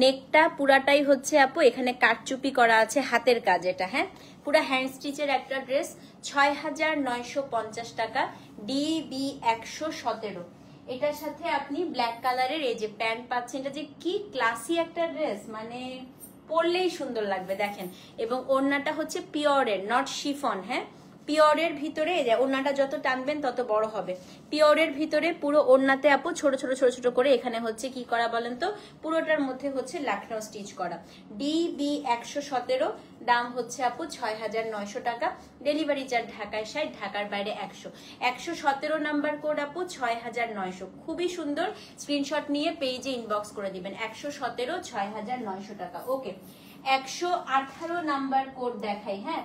নেকটা পুরাটাই হচ্ছে আপু এখানে কারচুপি করা আছে, হাতের কাজ এটা। হ্যাঁ পুরা হ্যান্ড স্টিচের একটা ড্রেস, 6950 টাকা, ডিবি 117। এটার সাথে আপনি ব্ল্যাক কালারের এই যে প্যান্ট পাচ্ছেন। এটা যে কি ক্লাসি একটা ড্রেস, মানে পরলেই সুন্দর লাগবে। দেখেন, এবং ওড়নাটা হচ্ছে পিওরের, নট শিফন। হ্যাঁ পিওরের ভিতরে এই যে ওড়নাটা যত টানবেন তত বড় হবে। পিওরের ভিতরে পুরো ওড়নাতে আপু ছোট ছোট ছোট ছোট করে এখানে হচ্ছে কি করা বলেন তো, পুরোটার মধ্যে হচ্ছে লাখনৌ স্টিচ করা। ডিবি 117, দাম হচ্ছে আপু 6900 টাকা। ডেলিভারি চার্জ ঢাকায় 60, ঢাকার বাইরে 100। 117 নাম্বার কোড আপু 6900, খুবই সুন্দর। স্ক্রিনশট নিয়ে পেজে ইনবক্স করে দিবেন। 117, 6900 টাকা। ওকে 118 নাম্বার কোড দেখাই। হ্যাঁ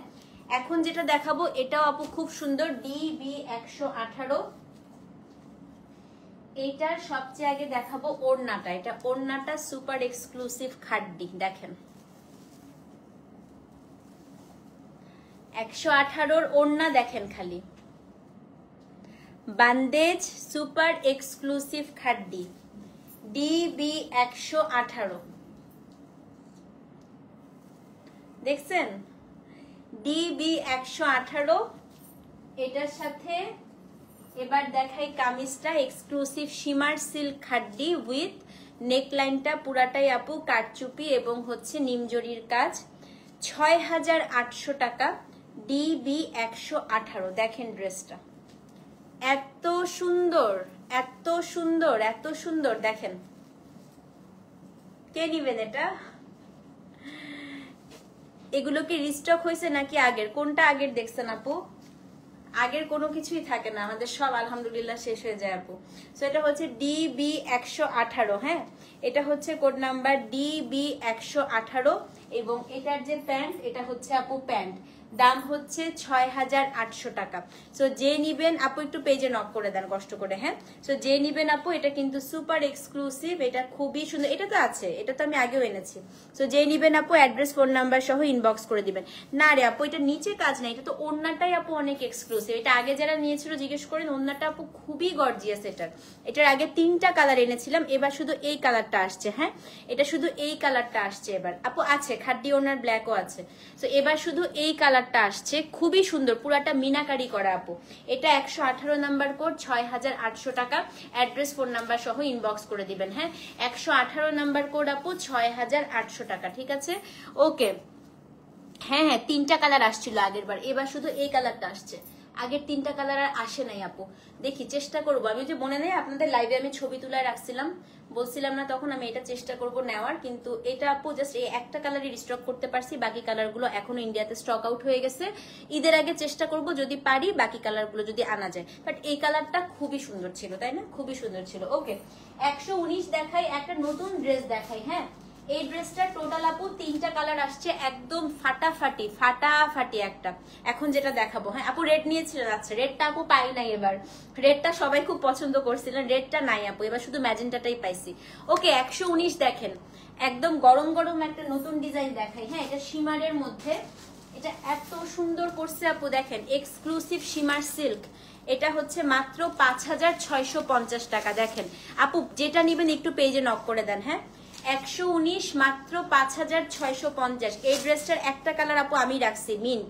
এখন যেটা দেখাবো এটাও আপু খুব সুন্দর, ডিবি 118। এইটার সবচেয়ে আগে দেখাবো ওড়নাটা। এটা ওড়নাটা সুপার এক্সক্লুসিভ খাড্ডি, দেখেন 118 ওড়না দেখেন খালি, বান্দেজ সুপার এক্সক্লুসিভ খাড্ডি, ডিবি 118। দেখছেন ডিবি 118। এটার সাথে এবার দেখাই কামিজটা, এক্সক্লুসিভ শিমার সিল্ক খাড্ডি উইথ নেকলাইনটা পুরাটাই আপু কারচুপি এবং হচ্ছে নিমজরির কাজ, 6800 টাকা, ডিবি 118। দেখেন ড্রেসটা এত সুন্দর, এত সুন্দর, এত সুন্দর। দেখেন কে নিবেন এটা? এগুলো কি রিস্টক হয়েছে নাকি আগের? কোনটা আগের দেখছেন আপু? আগের কোনো কিছুই থাকে না, আমাদের সব আলহামদুলিল্লাহ শেষ হয়ে যায় আপু। সো এটা হচ্ছে DB118, হ্যাঁ, এটা হচ্ছে কোড নাম্বার DB118 এবং এটার যে প্যান্ট, এটা হচ্ছে আপু প্যান্ট, দাম হচ্ছে ৬,৮০০ টাকা। সো যে নিবেন আপু একটু পেজে নক করে দেন কষ্ট করে, হ্যাঁ। সো যে নিবেন আপু, এটা কিন্তু সুপার এক্সক্লুসিভ, এটা খুবই সুন্দর। এটা তো আছে, এটা তো আমি আগেও এনেছি। সো যে নিবেন আপু অ্যাড্রেস ফোন নাম্বার সহ ইনবক্স করে দিবেন। না রে আপু, এটা নিচে কাজ নাই, এটা তো ওড়নাটাই আপু অনেক এক্সক্লুসিভ। এটা আগে যারা নিয়েছিল জিজ্ঞেস করেন, ওড়নাটা আপু খুবই গর্জিয়াস। এটার আগে 3টা কালার এনেছিলাম, এবার শুধু এই কালারটা আসছে, হ্যাঁ, এটা শুধু এই কালারটা আসছে এবার আপু। আছে খাড্ডি ওড়নার ব্ল্যাকও আছে। সো এবার শুধু এই কালারটা আসছে, খুবই সুন্দর, পুরাটা মিনাকারি করা আপু। এটা 118 নাম্বার কোড, ৬,৮০০ টাকা, অ্যাড্রেস ফোন নাম্বার সহ ইনবক্স করে দিবেন, হ্যাঁ। 118 নাম্বার কোড আপু, ৬,৮০০ টাকা, ঠিক আছে, ওকে। হ্যাঁ হ্যাঁ, 3টা কালার আসছিল আগের বার, এবার শুধু এই কালারটা আসছে, আগের 3টা কালার আর আসে নাই আপু। দেখি চেষ্টা করবো, আমি যে মনে নেই আপনাদের লাইভে আমি ছবি তুলে রাখছিলাম, বলছিলাম না তখন, আমি এটা চেষ্টা করব নেওয়ার, কিন্তু এটা আপু জাস্ট এই একটা কালারই রিস্টক করতে পারছি, বাকি কালারগুলো এখনো ইন্ডিয়াতে স্টক আউট হয়ে গেছে। ঈদের আগে চেষ্টা করব যদি পারি বাকি কালারগুলো যদি আনা যায়, বাট এই কালারটা খুবই সুন্দর ছিল, তাই না, খুবই সুন্দর ছিল। ওকে, 119 দেখাই, একটা নতুন ড্রেস দেখাই, হ্যাঁ। এই ড্রেসটা টোটাল আপু 3টা কালার আসছে, একদম ফাটাফাটি একটা। এখন যেটা দেখাবো, হ্যাঁ আপু রেড নিয়েছিলেন, আচ্ছা রেডটা আপু পাই নাই এবার, রেডটা সবাই খুব পছন্দ করছিলেন, রেডটা নাই আপু, এবার শুধু ম্যাজেন্টাটাই পাইছি। ওকে, 119 দেখেন, একদম গরম গরম একটা নতুন ডিজাইন দেখাই, হ্যাঁ, এটা শিমারের মধ্যে, এটা এত সুন্দর করছে আপু, দেখেন এক্সক্লুসিভ শিমার সিল্ক, এটা হচ্ছে মাত্র 5,650 টাকা। দেখেন আপু যেটা নিবেন একটু পেজে নক করে দেন, হ্যাঁ। 119 মাত্র 5,650। এই ড্রেসটার একটা কালার আপু আমি রাখছি মিন্ট,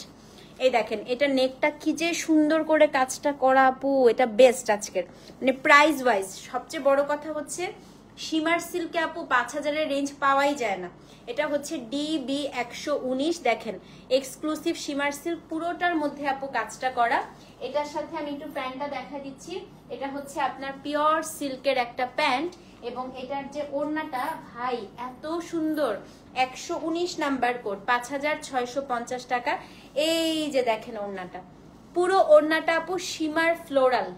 এই দেখেন এটা নেকটা কি যে সুন্দর করে কাজটা করা আপু, এটা বেস্ট আজকের, মানে প্রাইস ওয়াইজ সবচেয়ে বড় কথা হচ্ছে শিমার সিল্কে আপু 5,000-এর রেঞ্জ পাওয়াই যায় না। এটা হচ্ছে DB119, দেখেন এক্সক্লুসিভ শিমার সিল্ক, পুরোটার মধ্যে আপু কাজটা করা। এটার সাথে আমি একটু প্যান্টটা দেখা দিচ্ছি, এটা হচ্ছে আপনার পিওর সিল্কের একটা প্যান্ট, এবং এটার যে ওড়নাটা ভাই এত সুন্দর, 119 নাম্বার কোড, 5,650 টাকা। এই যে দেখেন ওড়নাটা, পুরো ওড়নাটা আপু শিমার ফ্লোরাল,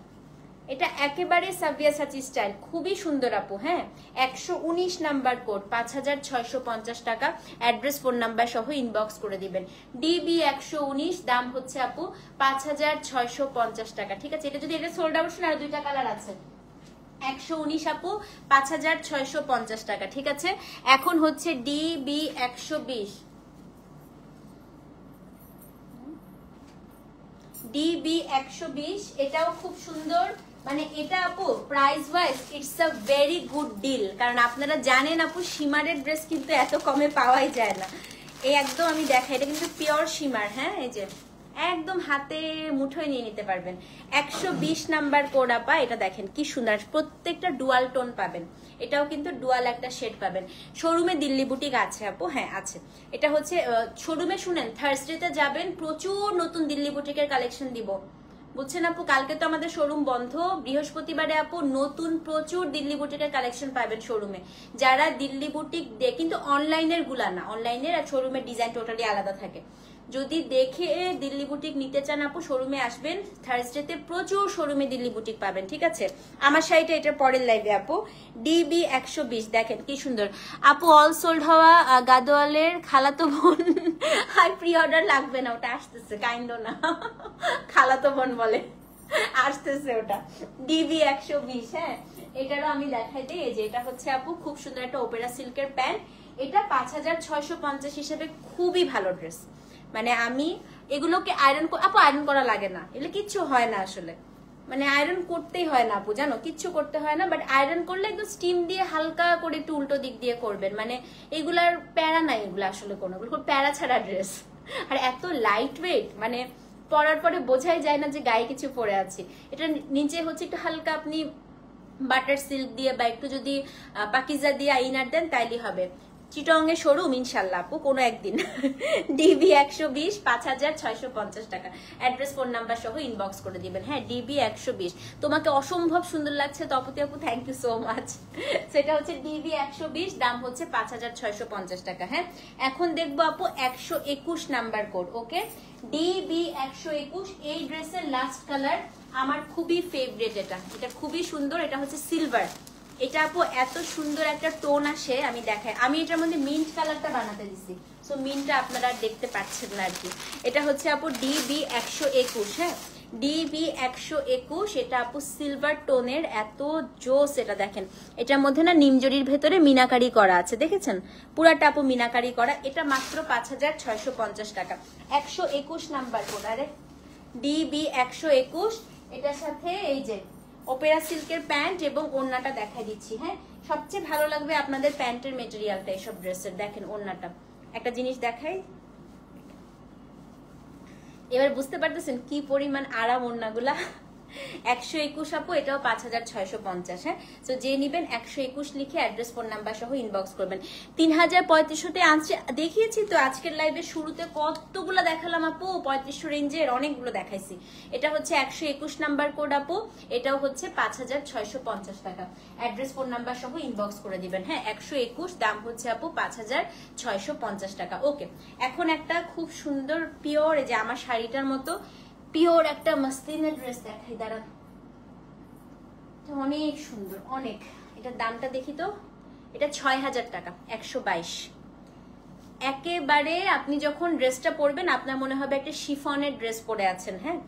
এটা একেবারে সাবিয়াসাচি স্টাইল, খুবই সুন্দর আপু, হ্যাঁ। 119 নাম্বার কোড, 5,650 টাকা, অ্যাড্রেস ফোন নাম্বার সহ ইনবক্স করে দিবেন। DB119, দাম হচ্ছে আপু 5,650 টাকা, ঠিক আছে। এটা যদি এটা সোল্ড আউট, আর 2টা কালার আছে, 119 আপু 5,650 টাকা, ঠিক আছে। এখন হচ্ছে DB120, DB120, এটাও খুব সুন্দর, মানে এটা আপু price wise it's a very good deal, কারণ আপনারা জানেন আপু শিমারের ড্রেস কিন্তু এত কমে পাওয়াই যায় না। এই একদম আমি দেখাই, এটা কিন্তু পিওর শিমার, হ্যাঁ, এই যে একদম হাতে মুঠোয় নিয়ে নিতে পারবেন। 120 নাম্বার কোড আপা, এটা দেখেন কি সুন্দর, প্রত্যেকটা ডুয়াল টোন পাবেন, এটাও কিন্তু ডুয়াল একটা শেড পাবেন। শোরুমে দিল্লি বুটিক আছে আপু, হ্যাঁ আছে। এটা হচ্ছে শোরুমে, শুনেন থার্সডেতে যাবেন, প্রচুর নতুন দিল্লি বুটিকের কালেকশন দিব, বুঝছেন আপু। কালকে তো আমাদের শোরুম বন্ধ, বৃহস্পতিবারে আপু নতুন প্রচুর দিল্লি বুটিকের কালেকশন পাবেন শোরুমে। যারা দিল্লি বুটিক কিন্তু অনলাইনের গুলা না, অনলাইনের আর শোরুমের ডিজাইন টোটালি আলাদা থাকে। যদি দেখে দিল্লি বুটিক নিতে চান আপু শোরুমে আসবেন, থার্সডেতে প্রচুর শোরুমে দিল্লি বুটিক পাবেন, ঠিক আছে। আমার সাইটে এটা পরের লাইভে আপু। DB120, দেখেন কি সুন্দর আপু, অল সোল্ড হওয়া গাদোয়ালের খালাতো বোন, হাই প্রি অর্ডার লাগবে না, ওটা আসতেছে, কাইন্ড না, খালাতো বোন বলে, আসতেছে ওটা। DB120, হ্যাঁ, এটারও আমি দেখাই দিই, এই যে এটা হচ্ছে আপু খুব সুন্দর একটা ওপেরা সিল্কের প্যান্ট, এটা 5,650 হিসেবে খুবই ভালো ড্রেস। মানে আমি এগুলোকে আয়রন, আপু আয়রন করা লাগে না, এগুলো কিচ্ছু হয় না আসলে, মানে আয়রন করতেই হয় না আপু, জানো কিচ্ছু করতে হয় না, বাট আয়রন করলে একটু স্টিম দিয়ে হালকা করে একটু উল্টো দিক দিয়ে করবেন, মানে এগুলার প্যারা নাই, এগুলো আসলে কোনো প্যারা ছাড়া ড্রেস, আর এত লাইট ওয়েট, মানে পরার পরে বোঝাই যায় না যে গায়ে কিছু পরে আছি। এটা নিচে হচ্ছে একটু হালকা আপনি বাটার সিল্ক দিয়ে বা একটু যদি পাকিজা দিয়ে ইনার দেন তাইলেই হবে। চিটং এ শোরুম ইনশাল্লাহ আপু কোনো একদিন। ডিবি 120 5650 টাকা। অ্যাড্রেস ফোন নাম্বার সহ ইনবক্স করে দিবেন। হ্যাঁ ডিবি 120। তোমাকে অসম্ভব সুন্দর লাগছে তপতি আপু, থ্যাংক ইউ সো মাচ। সেটা হচ্ছে ডিবি 120, দাম হচ্ছে 5650 টাকা। হ্যাঁ এখন দেখবো আপু 121 নাম্বার কোড। ওকে ডিবি 121। এই ড্রেসের লাস্ট কালার আমার খুবই ফেভারিট, এটা খুবই সুন্দর। এটা হচ্ছে সিলভার। এটা আপু এত সুন্দর একটা টোন আসে, আমি দেখাই। আমি এটার মধ্যে মিন্ট কালারটা বানাতে দিছি, সো মিন্টটা আপনারা দেখতে পাচ্ছেন না আর কি। এটা হচ্ছে আপু ডিবি 121। হ্যাঁ ডিবি 121। এটা আপু সিলভার টোনের, এত জোস। এটা দেখেন এটার মধ্যে না নিমজরির ভেতরে মিনাকারি করা আছে, দেখেছেন পুরাটা আপু মিনাকারি করা। এটা মাত্র 5650 টাকা। 121 নাম্বার কোড। আরে ডিবি 121। এটার সাথে এই যে অপেরা সিল্কের প্যান্ট এবং ওড়নাটা দেখাই দিচ্ছি। হ্যাঁ সবচেয়ে ভালো লাগবে আপনাদের প্যান্টের মেটেরিয়ালটা এসব ড্রেসের। দেখেন ওড়নাটা, একটা জিনিস দেখাই, এবার বুঝতে পারতেছেন কি পরিমাণ আরাম ওড়নাগুলা। 121 আপু, এটাও 5650। হ্যাঁ তো যে নিবেন 121 লিখে অ্যাড্রেস ফোন নাম্বার সহ ইনবক্স করবেন। 3500-তে আনছে দেখিয়েছি তো আজকের লাইভের শুরুতে, কতগুলো দেখালাম আপু 3500 রেঞ্জের, অনেকগুলো দেখাইছি। এটা হচ্ছে 121 নাম্বার কোড আপু, এটাও হচ্ছে 5650 টাকা। অ্যাড্রেস ফোন নাম্বার সহ ইনবক্স করে দিবেন। হ্যাঁ 121, দাম হচ্ছে আপু 5650 টাকা। ওকে এখন একটা খুব সুন্দর পিওর, এই যে আমার শাড়িটার মতো পিওর একটা মসলিনের ড্রেস দেখাই, দাঁড়ান। অনেক সুন্দর অনেক। এটার দামটা দেখি তো, এটা 6000 টাকা। 122। একেবারে আপনি যখন ড্রেসটা পরবেন আপনার মনে হবে একটা শিফনের ড্রেস পরে আছেন। হ্যাঁ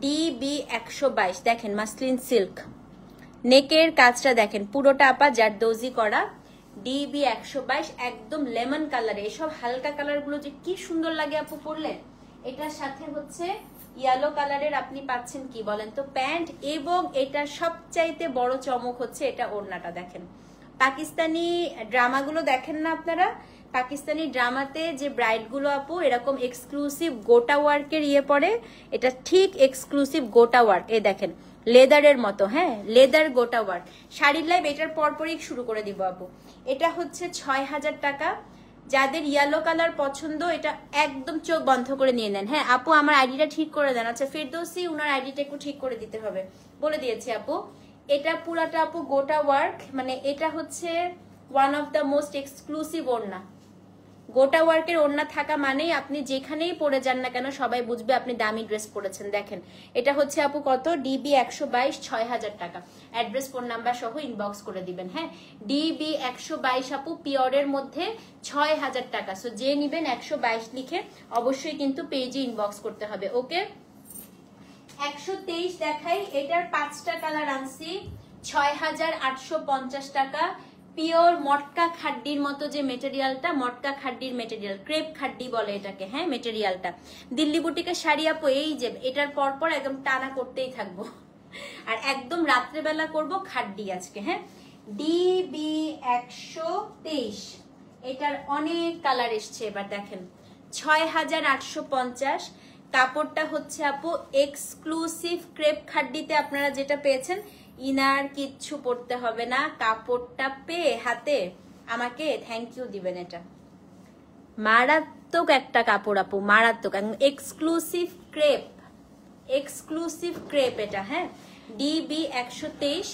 ডিবি 122। দেখেন মাসলিন সিল্ক, নেকের কাজটা দেখেন পুরোটা আপা জারদৌজি করা। ডিবি 122, একদম লেমন কালার। এসব হালকা কালার গুলো যে কি সুন্দর লাগে আপু পরলে। এটার সাথে হচ্ছে ইয়েলো কালারের আপনি পাচ্ছেন কি বলেন তো প্যান্ট, এবং এটা সবচাইতে বড় চমক হচ্ছে এটা ওড়নাটা। দেখেন পাকিস্তানি ড্রামাগুলো দেখেন না আপনারা, পাকিস্তানি ড্রামাতে যে ব্রাইড গুলো আপু এরকম এক্সক্লুসিভ গোটা ওয়ার্কের ইয়ে পরে, এটা ঠিক এক্সক্লুসিভ গোটা ওয়ার্ক। এই দেখেন লেদারের মতো। হ্যাঁ লেদার গোটা ওয়ার্ক। শাড়ির লাইভ এটার পরপরই শুরু করে দিব আপু। এটা হচ্ছে 6000 টাকা। যাদের ইয়েলো কালার পছন্দ এটা একদম চোখ বন্ধ করে নিয়ে নেন। হ্যাঁ আপু আমার আইডিটা ঠিক করে দেন। আচ্ছা ফেরদৌসি, উনার আইডিটা একটু ঠিক করে দিতে হবে, বলে দিয়েছি আপু। এটা পুরাটা আপু গোটা ওয়ার্ক, মানে এটা হচ্ছে one of the most exclusive ওড়না। গোটা ওয়ার্কের ওড়না থাকা মানেই আপনি যেখানেই পরে যান না কেন সবাই বুঝবে আপনি দামি ড্রেস পরেছেন। দেখেন এটা হচ্ছে আপু কত, ডিবি 122, 6000 টাকা। অ্যাড্রেস ফোন নাম্বার সহ ইনবক্স করে দিবেন। হ্যাঁ ডিবি 122 আপু পিওরের মধ্যে 6000 টাকা। সো যে নিবেন 122 লিখে অবশ্যই কিন্তু পেজে ইনবক্স করতে হবে। ওকে 123 দেখাই। এটার 5টা কালার আনছি, 6850 টাকা। পিওর মটকা খাড্ডির মতো যে মেটেরিয়ালটা, মটকা খাড্ডির মেটেরিয়াল, ক্রেপ খাড্ডি বলে এটাকে। হ্যাঁ মেটেরিয়ালটা দিল্লি বুটিকের শাড়ি আপু, এই যে এটার পরপর একদম টানা করতেই থাকবো, আর একদম রাত্রেবেলা করব খাড্ডি আজকে। হ্যাঁ ডিবি 123। এটার অনেক কালার এসছে এবার দেখেন। 6850। কাপড়টা হচ্ছে আপু এক্সক্লুসিভ ক্রেপ খাড্ডিতে আপনারা যেটা পেয়েছেন, ইনার কিচ্ছু পড়তে হবে না। কাপড়টা পেয়ে হাতে আমাকে থ্যাংক ইউ দিবেন। এটা মারাত্মক একটা কাপড় আপু, মারাত্মক, এক্সক্লুসিভ ক্রেপ, এক্সক্লুসিভ ক্রেপ এটা। হ্যাঁ ডিবি 123।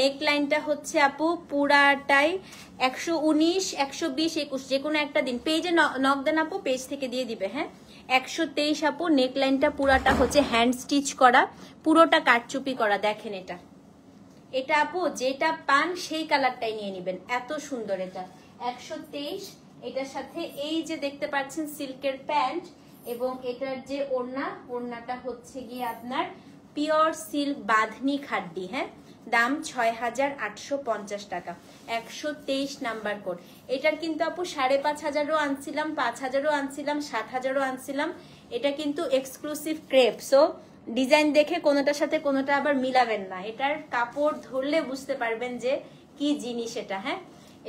নেকলাইনটা হচ্ছে আপু পুরাটাই 119, 120, 21 যে কোনো একটা দিন পেজে নক দেন আপু, পেজ থেকে দিয়ে দিবে। হ্যাঁ 123 আপু। নেকলাইনটা পুরাটা হচ্ছে হ্যান্ড স্টিচ করা, পুরোটা কাটচুপি করা। দেখেন এটা, এটা আপু যেটা পান সেই কালারটাই নিয়ে নেবেন, এত সুন্দর এটা। 123। এটার সাথে এই যে দেখতে পাচ্ছেন সিল্কের প্যান্ট, এবং এটার যে ওড়না, ওড়নাটা হচ্ছে গিয়ে আপনার পিওর সিল্ক বাঁধনি খাড্ডি। হ্যাঁ দাম 6850 টাকা। 123 নাম্বার কোড। এটার কিন্তু আপু 5500ও আনছিলাম, 5000ও আনছিলাম, 7000ও আনছিলাম। এটা কিন্তু এক্সক্লুসিভ ক্রেপ, সো ডিজাইন দেখে কোনোটার সাথে কোনোটা আবার মিলাবেন না। এটার কাপড় ধরলে বুঝতে পারবেন যে কি জিনিস এটা। হ্যাঁ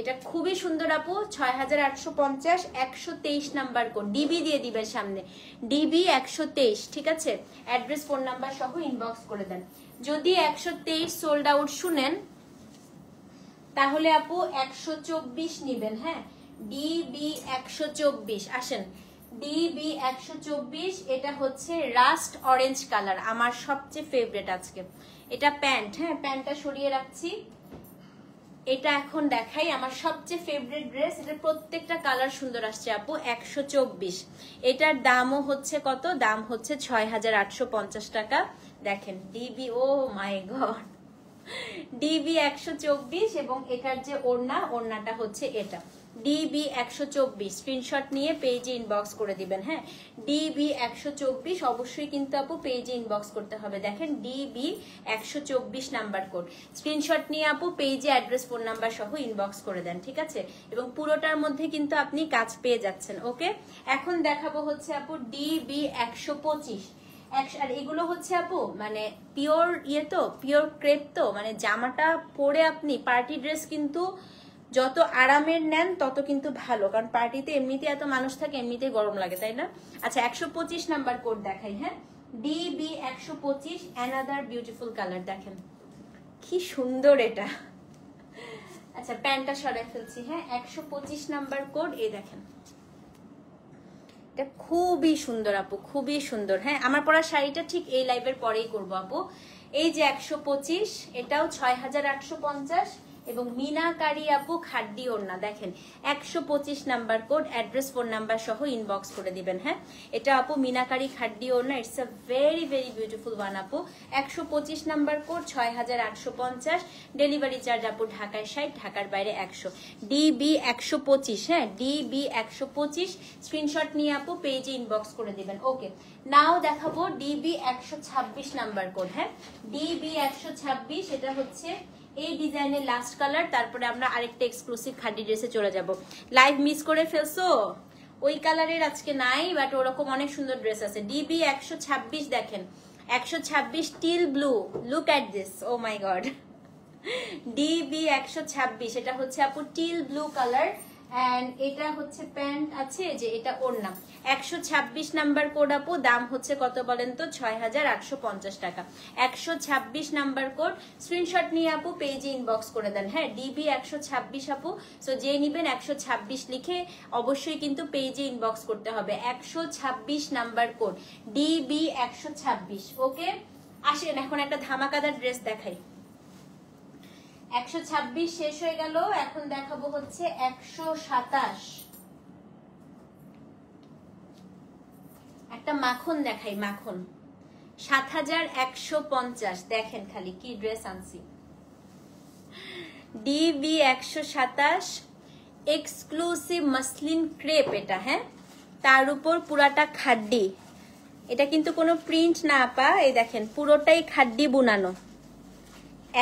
এটা খুবই সুন্দর আপু। 6850। 123 নাম্বার কোড, ডিবি দিয়ে দিবেন সামনে, ডিবি 123। ঠিক আছে অ্যাড্রেস ফোন নাম্বার সহ ইনবক্স করে দেন। যদি 123 সোল্ড আউট শুনেন তাহলে আপু 124 নিবেন। হ্যাঁ ডিবি 124, আসেন ডিবি 124, এটা হচ্ছে রাস্ট অরেঞ্জ কালার, আমার সবচেয়ে ফেভারিট আজকে। এটা প্যান্ট, হ্যাঁ প্যান্টটা সরিয়ে রাখছি। এটা এখন দেখাই আমার সবচেয়ে ফেভারিট ড্রেস, এটা প্রত্যেকটা কালার সুন্দর আসছে আপু। 124, এটার দামও হচ্ছে কত, দাম হচ্ছে 6850 টাকা। দেখেন DB, O my god, DB 124, এবং এটার যে ওড়নাটা হচ্ছে এটা ডিবি 124। স্ক্রিনশট নিয়ে পেজে ইনবক্স করে দিবেন, হ্যাঁ ডিবি 124 অবশ্যই কিন্তু আপু পেজে ইনবক্স করতে হবে। দেখেন ডিবি 124 নাম্বার কোড, স্ক্রিনশট নিয়ে আপু পেজে অ্যাড্রেস ফোন নাম্বার সহ ইনবক্স করে দেন, ঠিক আছে? এবং পুরোটার মধ্যে কিন্তু আপনি কাজ পেয়ে যাচ্ছেন। ওকে, এখন দেখাবো হচ্ছে আপু ডিবি 125। আর এগুলো হচ্ছে আপু মানে পিওর তো পিওর ক্রেপ, তো মানে জামাটা পরে আপনি পার্টি ড্রেস কিন্তু যত আরামের নেন তত কিন্তু ভালো, কারণ পার্টিতে এমনিতে এত মানুষ থাকে, এমনিতে গরম লাগে, তাই না? আচ্ছা 125 নাম্বার কোড দেখাই, হ্যাঁ ডিবি 125, অ্যানাদার বিউটিফুল কালার, দেখেন কি সুন্দর এটা। আচ্ছা প্যান্টটা সরাই ফেলছি, হ্যাঁ 125 নাম্বার কোড, এই দেখেন এটা খুবই সুন্দর আপু, খুবই সুন্দর। হ্যাঁ আমার পরা শাড়িটা ঠিক এই লাইভের পরেই করবো আপু। এই যে 125, এটাও 6850, এবং মিনাকারি আপু খাড্ডি ওড়না, দেখেন 125 number code, address phone number সহ ইনবক্স করে দিবেন। হ্যাঁ এটা আপু মিনাকারি খাড্ডি ওড়না, it's a very very beautiful one আপু। 125 নাম্বার কোড, 6850, ডেলিভারি চার্জ আপু ঢাকায় 60, ঢাকার বাইরে 100। ডিবি 125, হ্যাঁ ডিবি 125, স্ক্রিনশট নিয়ে আপু পেজে ইনবক্স করে দিবেন। ওকে, নাও দেখাবো ডিবি 126 নাম্বার কোড, হ্যাঁ ডিবি 126, এটা হচ্ছে এই ডিজাইনের লাস্ট কালার, তারপরে আমরা আরেকটা এক্সক্লুসিভ খাড্ডি ড্রেসে চলে যাব। লাইভ মিস করে ফেলছো, ওই কালারের আজকে নাই, বাট ওরকম অনেক সুন্দর ড্রেস আছে। ডিবি 126, দেখেন 126 teal blue, look at this, oh my god, DB 126, এটা হচ্ছে আপু টিল ব্লু কালার, এন্ড এটা হচ্ছে প্যান্ট আছে, যে এটা ওড়না। 126 নাম্বার কোড আপু, দাম হচ্ছে কত বলেন তো, 6850 টাকা। 126 নাম্বার কোড, স্ক্রিনশট নিয়ে আপু পেজে ইনবক্স করে দেন, হ্যাঁ ডিবি 126 আপু। সো যে নিবেন 126 লিখে অবশ্যই কিন্তু পেজে ইনবক্স করতে হবে। 126 নাম্বার কোড, ডিবি 126। ওকে, আসেন এখন একটা ধামাকাদার ড্রেস দেখাই। 126 শেষ হয়ে গেল, এখন দেখাবো হচ্ছে 127। একটা মাখন দেখাই, মাখন 7150, দেখেন খালি কি ড্রেস আনছি। ডিবি 127, এক্সক্লুসিভ মাসলিন ক্রেপ এটা, হ্যাঁ তার উপর পুরাটা খাড্ডি, এটা কিন্তু কোনো প্রিন্ট না আপা, এই দেখেন পুরোটাই খাড্ডি বুনানো।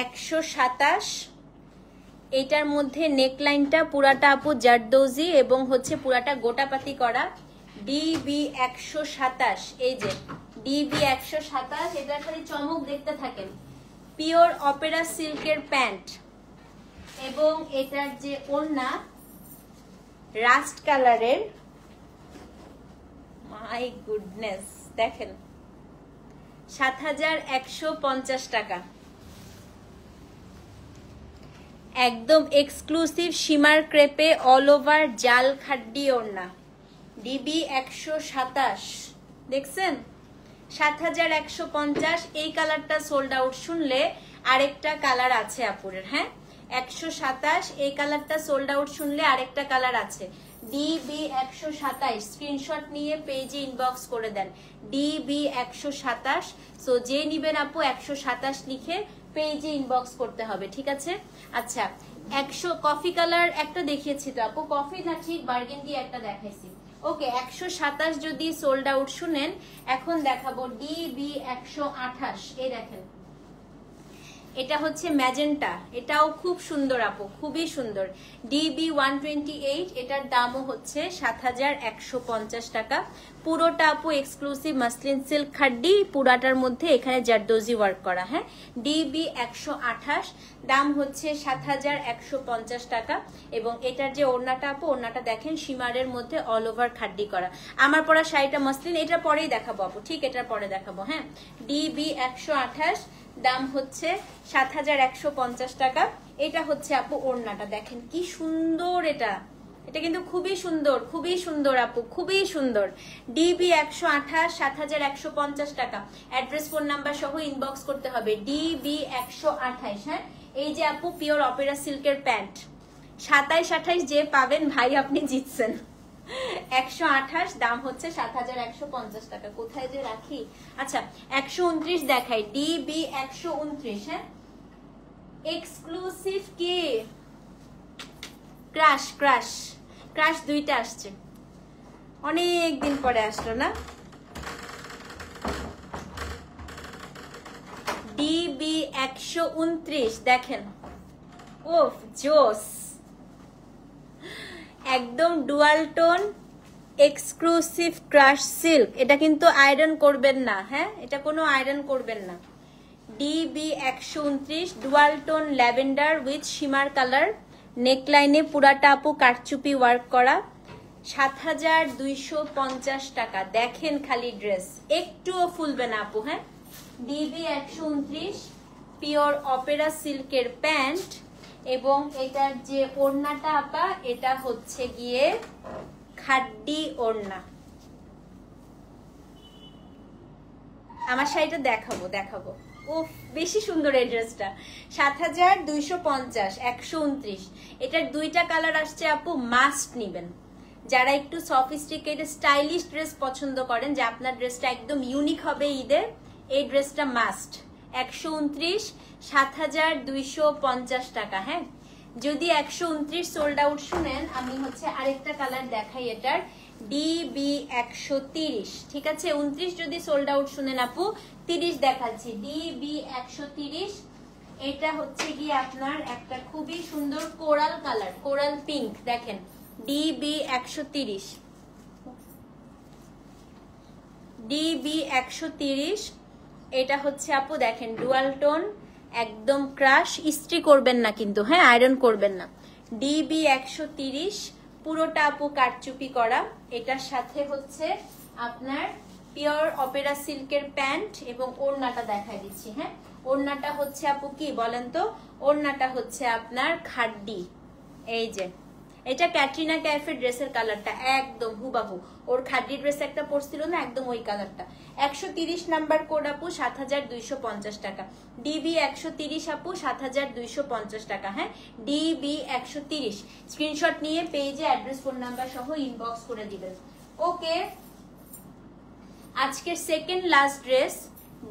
127, এটার মধ্যে নেকলাইনটা পুরাটা আপু জারদৌজি এবং হচ্ছে পুরাটা গোটাপাতি করা। ডিবি 127, এই যে ডিবি 127, এটার খালি চমক দেখতে থাকেন। পিওর অপেরা সিল্কের প্যান্ট, এবং এটার যে ওড়না রাস্ট কালারের, মাই গুডনেস, দেখেন 7150 টাকা। একদম এক্সক্লুসিভ শিমার ক্রেপে অল ওভার জাল খাড্ডি ওড়না, ডিবি 127, দেখছেন 7150। এই কালারটা সোল্ড আউট, শুনলে আরেকটা কালার আছে আপুরের, হ্যাঁ 127, এই কালারটা সোল্ড আউট, শুনলে আরেকটা কালার আছে। ডিবি 127, স্ক্রিনশট নিয়ে পেজে ইনবক্স করে দেন, ডিবি 127। সো যে নিবেন আপু 127 লিখে পেজে ইনবক্স করতে হবে, ঠিক আছে? আচ্ছা 100 কফি কালার একটা দেখিয়েছি তো আপু, কফি না ঠিক বার্গেন্ডি একটা দেখাইছি। ওকে 127 যদি সোল্ড আউট শুনেন, এখন দেখাবো ডিবি 128, এই দেখেন এটা হচ্ছে ম্যাজেন্টা, এটাও খুব সুন্দর আপু, খুবই সুন্দর। ডিবি 128, এটার দামও হচ্ছে 7150 টাকা। পুরোটা আপু এক্সক্লুসিভ মাসলিন সিল্ক খাড্ডি, পুরাটার মধ্যে এখানে জারদৌজি ওয়ার্ক করা, হ্যাঁ ডিবি 128, দাম হচ্ছে 7150 টাকা। এবং এটার যে ওড়নাটা আপু, ওড়নাটা দেখেন শিমারের মধ্যে অল ওভার খাড্ডি করা। আমার পরা শাড়িটা মাসলিন, এটার পরেই দেখাবো আপু, ঠিক এটার পরে দেখাবো, হ্যাঁ ডিবি 128, দাম হচ্ছে 7150 টাকা। এটা হচ্ছে আপু ওড়নাটা, দেখেন কি সুন্দর, এটা এটা কিন্তু খুবই সুন্দর আপু, খুবই সুন্দর। ডিবি 128, 7150 টাকা। অ্যাড্রেস ফোন নাম্বার সহ ইনবক্স করতে হবে। ডিবি 128। হ্যাঁ, এই যে আপু পিওর অপেরা সিল্কের প্যান্ট, 27, 28 যে পাবেন ভাই আপনি জিতছেন। 128, দাম হচ্ছে 7150 টাকা। কোথায় যে রাখি, আচ্ছা 129 দেখাই। ডিবি 129। হ্যাঁ, এক্সক্লুসিভ কি ক্রাশ ক্রাশ ক্রাশ দুইটা আসছে, অনেক দিন পরে আসলো না। ডিবি 129 দেখেন, ওফ জোস, একদম dual tone exclusive crush silk. এটা কিন্তু আয়রন করবেন না, হ্যাঁ এটা কোনো আয়রন করবেন না। DB 129, dual tone lavender with shimmer colour, নেকলাইনে পুরাটা আপু কারচুপি ওয়ার্ক করা, 7250 টাকা। দেখেন খালি ড্রেস, একটুও ফুলবে না আপু। হ্যাঁ, ডিবি 129, পিওর অপেরা সিল্কের প্যান্ট, এবং এটার যে ওড়নাটা আপা, এটা হচ্ছে গিয়ে খাড্ডি ওড়না। আমার শাড়িটা দেখাবো। উফ, বেশি সুন্দর এই ড্রেসটা। 7250, 129। এটার দুইটা কালার আসছে আপু, মাস্ট নিবেন। যারা একটু সফিস্টিকেটেড স্টাইলিশ ড্রেস পছন্দ করেন, যে আপনার ড্রেসটা একদম ইউনিক হবে ঈদের, এই ড্রেসটা মাস্ট। 129, 7250 টাকা। হ্যাঁ, যদি 129 সোল্ড আউট শুনেন, আমি হচ্ছে আরেকটা কালার দেখাই এটার, ডিবি 130। ঠিক আছে, 29 যদি সোল্ড আউট শুনেন আপু, 30 দেখাচ্ছি। ডিবি 130, এটা হচ্ছে গিয়ে আপনার একটা খুবই সুন্দর কোরাল কালার, কোরাল পিঙ্ক। দেখেন ডিবি 130, ডিবি 130। এটা হচ্ছে আপু দেখেন ডুয়াল টোন, একদম ক্রাশ, ইস্ত্রি করবেন না কিন্তু, হ্যাঁ আয়রন করবেন না। ডিবি 130, পুরোটা আপু কারচুপি করা। এটার সাথে হচ্ছে আপনার পিওর অপেরা সিল্কের প্যান্ট, এবং ওড়নাটা দেখাই দিচ্ছি। হ্যাঁ, ওড়নাটা হচ্ছে আপু কি বলেন তো, ওড়নাটা হচ্ছে আপনার খাড্ডি। এই যে এটা ক্যাটরিনা ক্যাফের ড্রেসের কালারটা, একদম হুবাহু ওর খাড্ডি ড্রেস একটা পরছিল না, একদম ওই কালারটা। 130 নাম্বার কোড আপু, 7250 টাকা। ডিবি 130 আপু, 7250 টাকা। হ্যাঁ, ডিবি 130। স্ক্রিনশট নিয়ে পেজে অ্যাড্রেস ফোন নাম্বার সহ ইনবক্স করে দিবেন। ওকে, আজকের সেকেন্ড লাস্ট ড্রেস,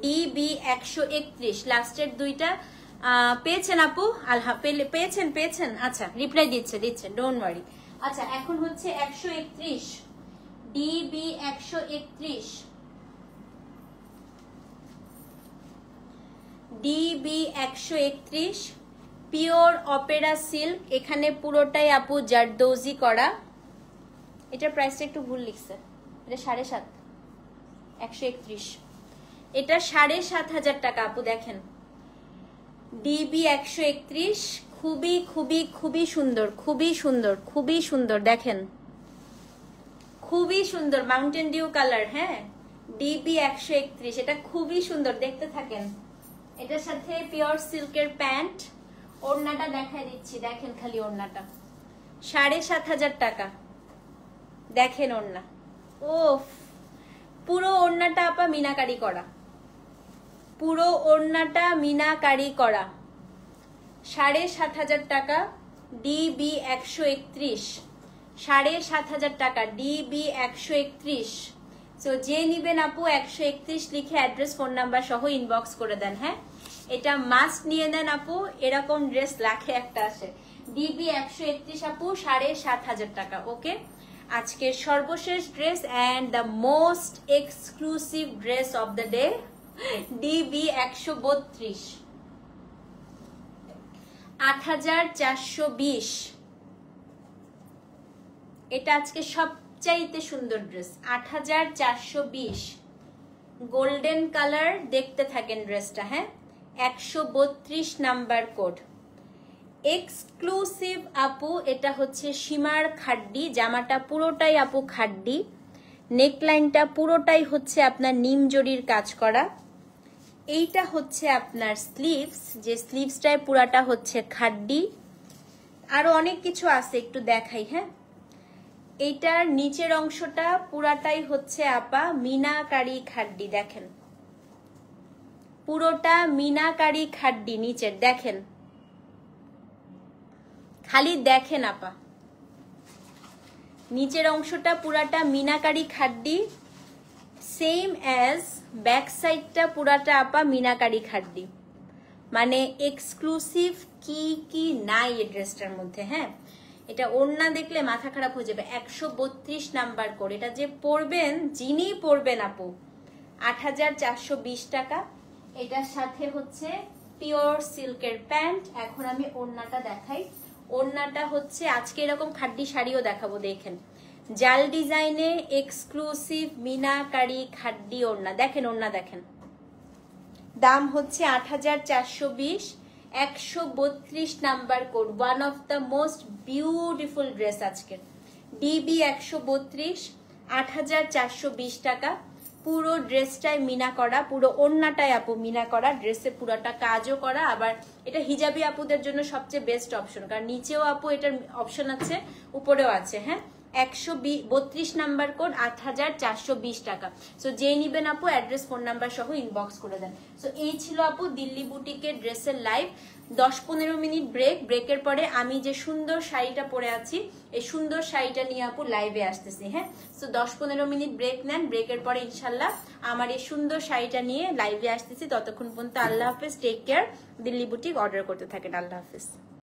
ডিবি 131। লাস্টের দুইটা পেয়েছেন আপু? পেয়েছেন। আচ্ছা, রিপ্লাই দিচ্ছেন, ডোন্ট ওয়ারি। আচ্ছা, এখন হচ্ছে 131, DB 131, DB 131, pure Opera silk. এখানে পুরোটাই আপু জারদৌজি করা। এটার প্রাইসটা একটু ভুল লিখছে, এটা 7.5, 131, এটা 7,500 টাকা আপু। দেখেন ডিবি 131, খুবই সুন্দর, দেখেন খুবই সুন্দর মাউন্টেন ডিউ কালার। হ্যাঁ, ডিবি 131, এটা খুবই সুন্দর, দেখতে থাকেন। এটার সাথে পিওর সিল্কের প্যান্ট, ওড়নাটা দেখাই দিচ্ছি। দেখেন খালি ওড়নাটা, 7,500 টাকা। দেখেন ওড়না, ওফ, পুরো ওড়নাটা আপা মিনাকারি করা, পুরো ওড়নাটা মিনাকারি করা। 7,500 টাকা। ডিবি 131, 7,500 টাকা। ডিবি 131। তো যে নিবেন আপু 131 লিখে অ্যাড্রেস ফোন নাম্বার সহ ইনবক্স করে দেন। হ্যাঁ, এটা মাস্ট নিয়ে নেন আপু, এরকম ড্রেস লাখে একটা আসে। ডিবি 131 আপু, 7,500 টাকা। ওকে, আজকের সর্বশেষ dress and the most exclusive dress of the day, DB 132, 8,420। এটা আজকে সবচাইতে সুন্দর ড্রেস, 8,420, গোল্ডেন কালার। দেখতে থাকেন ড্রেসটা। হ্যাঁ, 132 নাম্বার কোড, এক্সক্লুসিভ আপু। এটা হচ্ছে সীমার খাড্ডি, জামাটা পুরোটাই আপু খাড্ডি, নেকলাইনটা পুরোটাই হচ্ছে আপনার নিম জরির কাজ করা। এইটা হচ্ছে আপনার স্লিভস, যে স্লিভসটায় পুরাটা হচ্ছে খাড্ডি। আরো অনেক কিছু আছে, একটু দেখাই। হ্যাঁ, এইটার নিচের অংশটা পুরাটাই হচ্ছে আপা মিনাকারি খাড্ডি, দেখেন পুরোটা মিনাকারি খাড্ডি নিচের, দেখেন খালি দেখেন আপা, নিচের অংশটা পুরাটা মিনাকারি খাড্ডি, সেম অ্যাজ ব্যাক সাইডটা পুরাটা আপা মিনাকারি খাড্ডি। মানে এক্সক্লুসিভ কি কি নাই এই ড্রেসটার মধ্যে। হ্যাঁ, এটা ওড়না দেখলে মাথা খারাপ হয়ে যাবে। 132 নাম্বার করে, এটা যে পরবেন, যিনি পরবেন আপু 8420 টাকা। এটার সাথে হচ্ছে পিওর সিল্কের প্যান্ট। এখন আমি ওড়নাটা দেখাই। ওড়নাটা হচ্ছে আজকে এরকম খাড্ডি শাড়িও দেখাবো, দেখেন জাল ডিজাইনে এক্সক্লুসিভ মিনাকারি খাড্ডি ওড়না। দেখেন ওড়না দেখেন, দাম হচ্ছে 8420, 132 number code. One of the most beautiful dress আজকের, ডিবি 132, 8420 টাকা। পুরো ড্রেসটাই মিনা করা, পুরো ওড়নাটাই আপু মিনা করা, ড্রেসে পুরোটা কাজও করা। আবার এটা হিজাবি আপুদের জন্য সবচেয়ে বেস্ট অপশন, কারণ নিচেও আপু এটার অপশন আছে, উপরেও আছে। হ্যাঁ, 132 নাম্বার কোড, 8420 টাকা। সো যে নিবেন আপু অ্যাড্রেস ফোন নাম্বার সহ ইনবক্স করে দেন। সো এই ছিল আপু দিল্লি বুটিকের ড্রেসের লাইভ। 10-15 মিনিট ব্রেক, ব্রেকের পরে আমি যে সুন্দর শাড়িটা পরে আছি এই সুন্দর শাড়িটা নিয়ে আপু লাইভে আসতেছি। হ্যাঁ, সো 10-15 মিনিট ব্রেক নেন, ব্রেকের পরে ইনশাল্লাহ আমার এই সুন্দর শাড়িটা নিয়ে লাইভে আসতেছি। ততক্ষণ পর্যন্ত আল্লাহ হাফেজ, take care. Delhi boutique order করতে থাকেন। আল্লাহ হাফেজ।